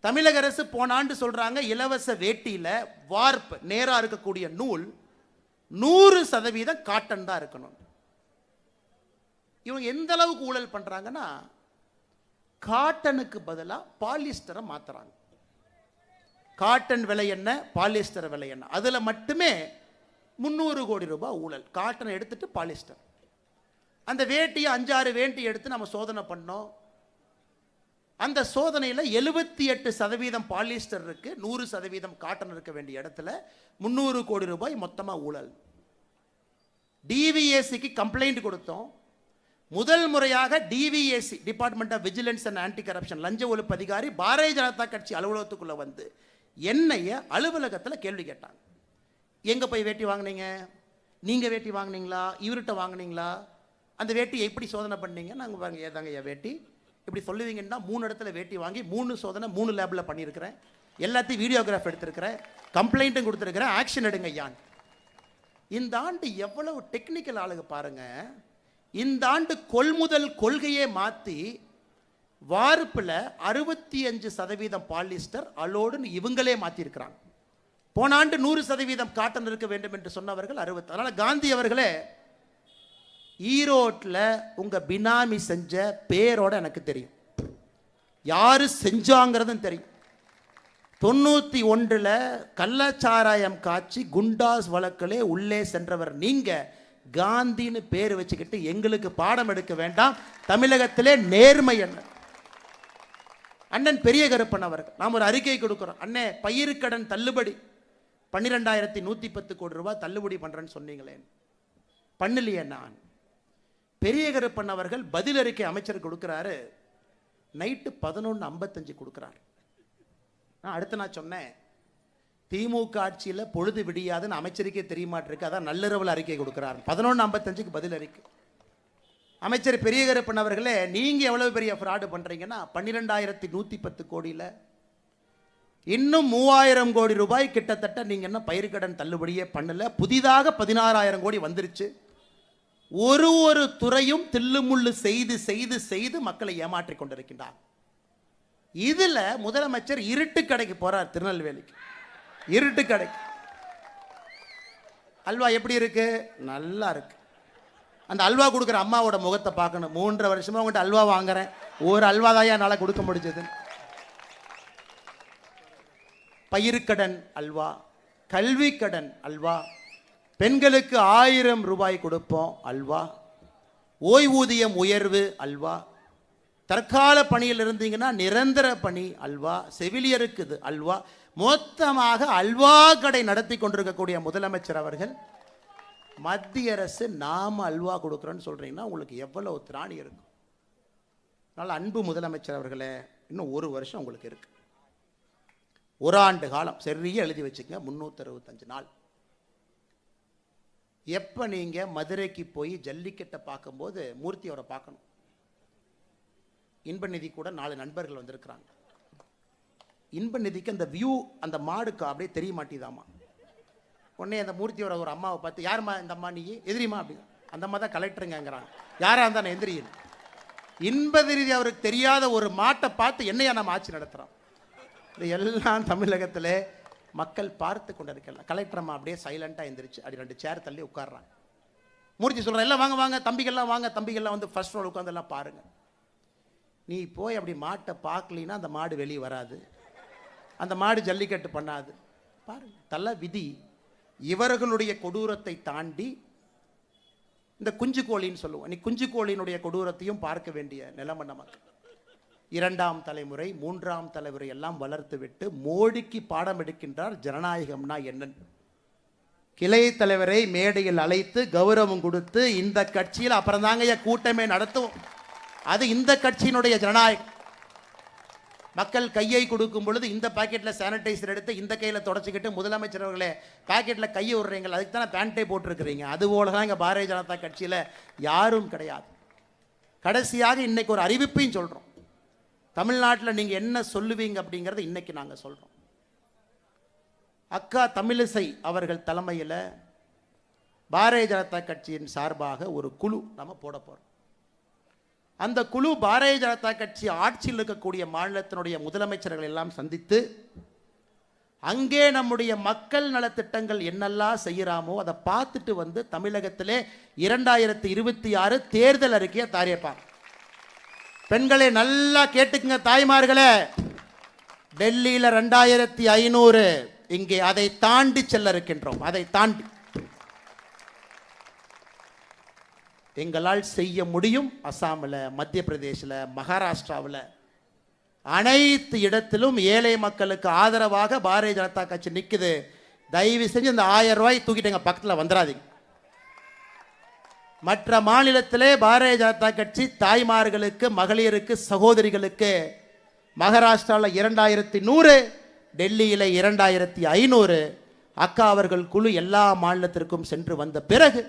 தமிழக அரசு போன ஆண்டு சொல்றாங்க, இலவச வேட்டியில வார்ப் நேரா இருக்கக்கூடிய நூல் 100% காட்டன் தான் இருக்கணும். இவங்க எந்த அளவுக்கு ஊழல் பண்றாங்கன்னா, காட்டனுக்கு பதிலாக பாலிஸ்டரை மாத்துறாங்க. காட்டன் விலை என்ன, பாலிஸ்டர் விலை என்ன, அதுல மட்டுமே 300 கோடி ரூபாய் ஊழல். காட்டனை எடுத்துட்டு பாலிஸ்டர். அந்த வேட்டியை 5-6 வேட்டி எடுத்து நம்ம சோதனை பண்ணோம். அந்த சோதனையில் 78% பாலிஸ்டர் இருக்கு, 100% காட்டன் இருக்க வேண்டிய இடத்துல 300 கோடி ரூபாய் மொத்தமாக ஊழல். டிவிஎஸ்சிக்கு கம்ப்ளைண்ட் கொடுத்தோம். முதல் முறையாக DVSC, department of vigilance and anti corruption, லஞ்ச ஒழிப்பு அதிகாரி பாரதிய ஜனதா கட்சி அலுவலகத்துக்குள்ள வந்து என்னைய அலுவலகத்தில் கேள்வி கேட்டாங்க. எங்கே போய் வேட்டி வாங்கினீங்க, நீங்கள் வேட்டி வாங்கினீங்களா, இவர்கிட்ட வாங்கினீங்களா, அந்த வேட்டி எப்படி சோதனை பண்ணீங்க? நாங்கள் வாங்க ஏதாங்க வேட்டி இப்படி சொல்லுவீங்கன்னா 3 இடத்துல வேட்டி வாங்கி 3 சோதனை 3 லேபில் பண்ணியிருக்கிறேன். எல்லாத்தையும் வீடியோகிராஃப் எடுத்திருக்கிறேன், கம்ப்ளைண்ட்டும் கொடுத்துருக்கிறேன், ஆக்ஷன் எடுங்க ஐயான். இந்த ஆண்டு எவ்வளவு டெக்னிக்கல் ஆளுங்க பாருங்க. இந்த ஆண்டு கொள்முதல் கொள்கையே மாற்றி வார்ப்பில் 65% பாலிஸ்டர் அலோடுன்னு இவங்களே மாற்றிருக்கிறாங்க. போன ஆண்டு 100% காட்டன் இருக்க வேண்டும் என்று சொன்னவர்கள் 60. அதனால் காந்தி அவர்களே, ஈரோட்டில் உங்க பினாமி செஞ்ச பேரோட எனக்கு தெரியும், யாரு செஞ்சாங்கிறதும் தெரியும். 91 கள்ளச்சாராயம் காட்சி குண்டாஸ் வழக்கிலே உள்ளே சென்றவர் நீங்க. காந்தின்னு பேர் வச்சுக்கிட்டு எங்களுக்கு பாடம் எடுக்க வேண்டாம். தமிழகத்திலே நேர்மை என்ன. அண்ணன் பெரிய கருப்பன் அவர்கள் நாம் ஒரு அறிக்கை கொடுக்கிறோம். அண்ணே, பயிர்க்கடன் தள்ளுபடி 12,110 கோடி ரூபாய் தள்ளுபடி பண்றேன்னு சொன்னீங்களே, பண்ணலையே. நான் பெரிய கருப்பன் அவர்கள் பதில் அறிக்கை அமைச்சர் கொடுக்கிறாரு, நைட்டு 11:55 கொடுக்கிறார். அடுத்து நான் சொன்னேன், திமுக ஆட்சியில் பொழுது விடியாதுன்னு அமைச்சருக்கே தெரியமாட்டிருக்கு, அதான் நள்ளிரவில் அறிக்கை கொடுக்கிறார். 11:55 பதில் அறிக்கை. அமைச்சர் பெரிய கருப்பன் அவர்களே, நீங்க எவ்வளவு பெரிய ஃப்ராடு பண்றீங்கன்னா, 12,110 கோடியில் இன்னும் 3000 கோடி ரூபாய் கிட்டத்தட்ட நீங்க என்ன பயிர்க்கடன் தள்ளுபடியே பண்ணல. புதிதாக 16,000 கோடி வந்துருச்சு. ஒரு துறையும் தில்லுமுள்ளு செய்து செய்து செய்து மக்களை ஏமாற்றிக் கொண்டிருக்கின்றார். இதுல முதலமைச்சர் இருட்டு கடைக்கு போறார், திருநெல்வேலிக்கு. இருட்டு கடைக்கு அல்வா எப்படி இருக்கு? நல்லா இருக்கு. அந்த அல்வா கொடுக்குற அம்மாவோட முகத்தை பார்க்கணும். 3.5 வருஷமா உங்கள்கிட்ட அல்வா வாங்குறேன், ஒரு அல்வா தான் என்னால் கொடுக்க முடிஞ்சது. பயிர்க்கடன் அல்வா, கல்வி கடன் அல்வா, பெண்களுக்கு 1000 ரூபாய் கொடுப்போம் அல்வா, ஓய்வூதியம் உயர்வு அல்வா, தற்கால பணியில் இருந்தீங்கன்னா நிரந்தர பணி அல்வா, செவிலியருக்கு இது அல்வா, மொத்தமாக அல்வா கடை நடத்தி கொண்டிருக்கக்கூடிய முதலமைச்சர் அவர்கள் மத்திய அரசு நாம அல்வா கொடுக்குறோன்னு சொல்றீங்கன்னா உங்களுக்கு எவ்வளவு திராணி இருக்கும். அதனால் அன்பு முதலமைச்சர் அவர்களே, இன்னும் 1 வருஷம் உங்களுக்கு இருக்கு. 1 ஆண்டு காலம் சரியா எழுதி வச்சுக்கங்க, 365 நாள். எப்போ நீங்கள் மதுரைக்கு போய் ஜல்லிக்கட்டை பார்க்கும்போது மூர்த்தி அவரை பார்க்கணும். இன்ப நிதி கூட 4 நண்பர்கள் வந்திருக்கிறாங்க. இன்ப நிதிக்கு அந்த வியூ, அந்த மாடுக்கு அப்படியே தெரிய மாட்டேதாமா. உடனே அந்த மூர்த்தியோட ஒரு அம்மாவை பார்த்து, யாருமா இந்த அம்மா, நீ எதிரிமா அப்படி, அந்த அம்மா தான் கலெக்டருங்கிறாங்க. யாராக இருந்தால் நான் எந்திரி. இன்ப நிதி அவருக்கு தெரியாத ஒரு மாட்டை பார்த்து என்னையா நம்ம ஆட்சி நடத்துகிறோம். இது எல்லாம் தமிழகத்தில் மக்கள் பார்த்து கொண்டு இருக்கலாம். கலெக்டரம்மா அப்படியே சைலண்டாக எந்திரிச்சு அப்படி 2 சேர் தள்ளி உட்கார்றாங்க. மூர்த்தி சொல்கிறேன், எல்லாம் வாங்க வாங்க தம்பிகள்லாம் வாங்க, தம்பிகள்லாம் வந்து ஃபர்ஸ்ட் ரோல் உட்காந்துலாம் பாருங்கள். நீ போய் அப்படி மாட்டை பார்க்கலின்னா அந்த மாடு வெளியே வராது, அந்த மாடு ஜல்லிக்கட்டு பண்ணாது. பாருங்க, தள்ள விதி. இவர்களுடைய கொடூரத்தை தாண்டி இந்த குஞ்சு கோழின்னு சொல்லுவோம், நீ குஞ்சு கோழியினுடைய கொடூரத்தையும் பார்க்க வேண்டிய நிலைமை நமக்கு. 2ஆம் தலைமுறை 3ஆம் தலைமுறை எல்லாம் வளர்த்து விட்டு மோடிக்கு பாடம் எடுக்கின்றார் ஜனநாயகம்னா என்னன்னு. கிளை தலைவரை மேடையில் அழைத்து கௌரவம் கொடுத்து இந்த கட்சியில் அப்புறம் தாங்க கூட்டமே நடத்துவோம். அது இந்த கட்சியினுடைய ஜனநாயகம். மக்கள் கையை கொடுக்கும் பொழுது இந்த பாக்கெட்டில் சானிடைசர் எடுத்து இந்த கையில் தொடச்சிக்கிட்டு, முதலமைச்சர் அவர்களே பாக்கெட்டில் கையை விடுறீங்க, அதுக்கு தானே பேண்ட்டை போட்டிருக்கிறீங்க. அதுபோல தான் இங்கே பாரதிய ஜனதா கட்சியில் யாரும் கிடையாது. கடைசியாக இன்னைக்கு ஒரு அறிவிப்பையும் சொல்கிறோம். தமிழ்நாட்டில் நீங்கள் என்ன சொல்லுவீங்க அப்படிங்கிறத இன்னைக்கு நாங்கள் சொல்கிறோம். அக்கா தமிழிசை அவர்கள் தலைமையில் பாரதிய ஜனதா கட்சியின் சார்பாக ஒரு குழு நம்ம போட போகிறோம். அந்த குழு பாரதிய ஜனதா கட்சி ஆட்சியில் இருக்கக்கூடிய மாநிலத்தினுடைய முதலமைச்சர்கள் எல்லாம் சந்தித்து, அங்கே நம்முடைய மக்கள் நலத்திட்டங்கள் என்னெல்லாம் செய்யறாமோ அதை பார்த்துட்டு வந்து தமிழகத்திலே 2026 தேர்தல் அறிக்கையை தயாரிப்பாங்க. பெண்களை நல்லா கேட்டுக்குங்க தாய்மார்களே, டெல்லியில் 2500, இங்கே அதை தாண்டி செல்ல இருக்கின்றோம். அதை தாண்டி எங்களால் செய்ய முடியும். அசாமில், மத்திய பிரதேசில், மகாராஷ்டிராவில் அனைத்து இடத்திலும் ஏழை மக்களுக்கு ஆதரவாக பாரதிய ஜனதா கட்சி நிற்குது. தயவு செஞ்சு இந்த 1000 ரூபாய் தூக்கிட்டு எங்கள் பக்கத்தில் வந்துடாதீங்க. மற்ற மாநிலத்திலே பாரதிய ஜனதா கட்சி தாய்மார்களுக்கு, மகளிருக்கு, சகோதரிகளுக்கு மகாராஷ்டிராவில் 2100, டெல்லியில் 2500. அக்கா அவர்கள் குழு எல்லா மாநிலத்திற்கும் சென்று வந்த பிறகு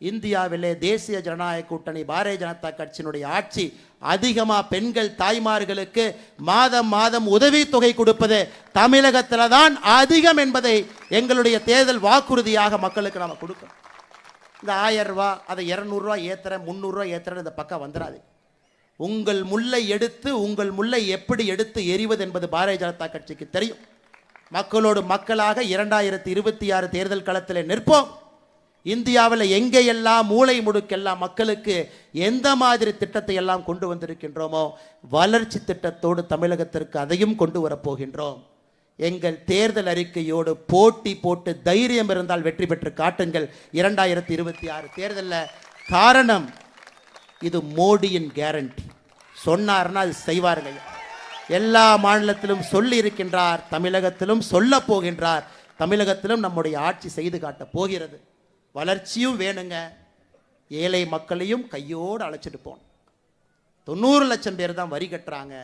இந்தியாவிலே தேசிய ஜனநாயக கூட்டணி பாரதிய ஜனதா கட்சியினுடைய ஆட்சி அதிகமாக பெண்கள் தாய்மார்களுக்கு மாதம் மாதம் உதவித்தொகை கொடுப்பது தமிழகத்தில் தான் அதிகம் என்பதை எங்களுடைய தேர்தல் வாக்குறுதியாக மக்களுக்கு நாம் கொடுக்கணும். இந்த 1000 ரூபாய், அதை 200 ரூபாய் ஏற்றுறேன், 300 ரூபாய் ஏற்றுறேன், இந்த பக்கம் வந்துடாது. உங்கள் முல்லை எடுத்து, உங்கள் முல்லை எப்படி எடுத்து எறிவது என்பது பாரதிய ஜனதா கட்சிக்கு தெரியும். மக்களோடு மக்களாக 2026 தேர்தல் களத்தில் நிற்போம். இந்தியாவில் எங்கேயெல்லாம் மூளை முடுக்கெல்லாம் மக்களுக்கு எந்த மாதிரி திட்டத்தை எல்லாம் கொண்டு வந்திருக்கின்றோமோ, வளர்ச்சி திட்டத்தோடு தமிழகத்திற்கு அதையும் கொண்டு வரப்போகின்றோம். எங்கள் தேர்தல் அறிக்கையோடு போட்டி போட்டு தைரியம் இருந்தால் வெற்றி பெற்று காட்டுங்கள் 2026 தேர்தலில். காரணம், இது மோடியின் கேரண்டி. சொன்னார்னா அது செய்வார்கள். எல்லா மாநிலத்திலும் சொல்லி இருக்கின்றார், தமிழகத்திலும் சொல்ல போகின்றார். தமிழகத்திலும் நம்முடைய ஆட்சி செய்து காட்ட போகிறது. வளர்ச்சியும் வேணுங்க, ஏழை மக்களையும் கையோடு அழைச்சிட்டு போகணும். 90 லட்சம் பேர் தான் வரி கட்டுறாங்க.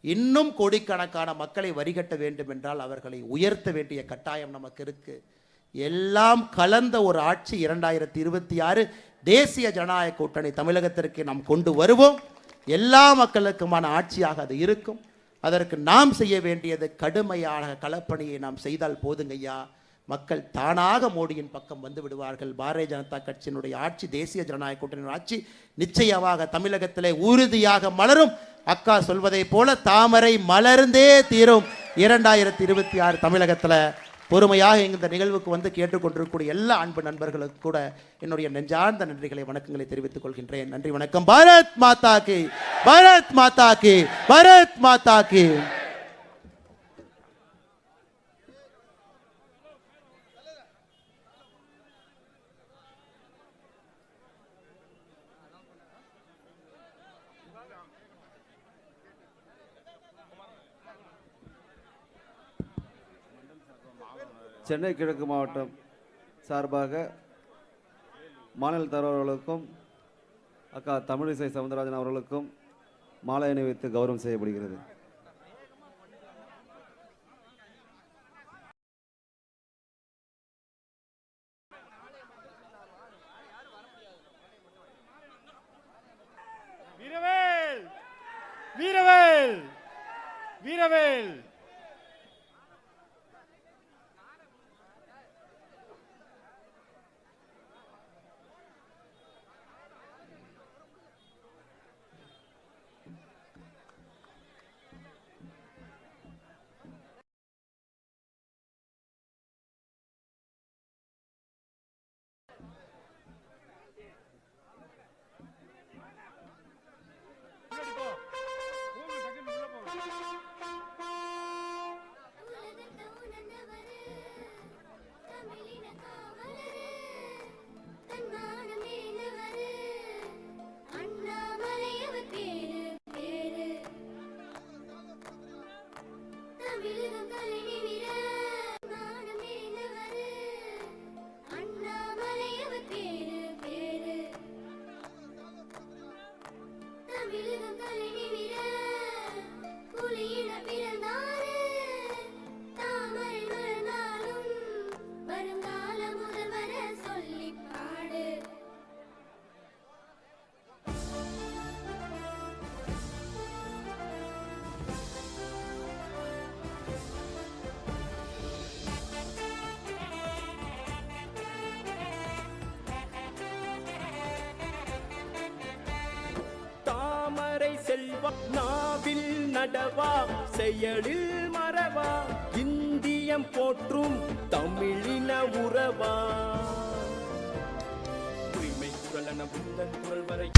இன்னும் கோடிக்கணக்கான மக்களை வரி கட்ட வேண்டும் என்றால் அவர்களை உயர்த்த வேண்டிய கட்டாயம் நமக்கு இருக்கு. எல்லாம் கலந்த ஒரு ஆட்சி 2026 தேசிய ஜனநாயக கூட்டணி தமிழகத்திற்கு நாம் கொண்டு வருவோம். எல்லா மக்களுக்குமான ஆட்சியாக அது இருக்கும். அதற்கு நாம் செய்ய வேண்டியது கடுமையான களப்பணியை நாம் செய்தால் போதுங்க ஐயா. மக்கள் தானாக மோடியின் பக்கம் வந்து விடுவார்கள். பாரதிய ஜனதா கட்சியினுடைய ஆட்சி, தேசிய ஜனநாயக கூட்டணியின் ஆட்சி நிச்சயமாக தமிழகத்திலே உறுதியாக மலரும். அக்கா சொல்வதை போல தாமரை மலர்ந்தே தீரும் 2026 தமிழகத்தில். பொறுமையாக இந்த நிகழ்வுக்கு வந்து கேட்டுக்கொண்டிருக்கக்கூடிய எல்லா அன்பு நண்பர்களுக்கு கூட என்னுடைய நெஞ்சார்ந்த நன்றிகளை, வணக்கங்களை தெரிவித்துக் கொள்கின்றேன். நன்றி, வணக்கம். பாரத் மாதா கி, பாரத் மாதா கி, பாரத் மாதா கி. சென்னை கிழக்கு மாவட்டம் சார்பாக மாநில தலைவர்களுக்கும் அக்கா தமிழிசை சவுந்தரராஜன் அவர்களுக்கும் மாலை அணிவித்து கௌரவம் செய்யப்படுகிறது. வீரவேல் வீரவேல் வீரவேல் செல்வா நாவில் நடவா செயலில் மறவா இந்தியம் போற்றும் தமிழின உறவா உரிமை குரலன உந்தன் குரல் வரை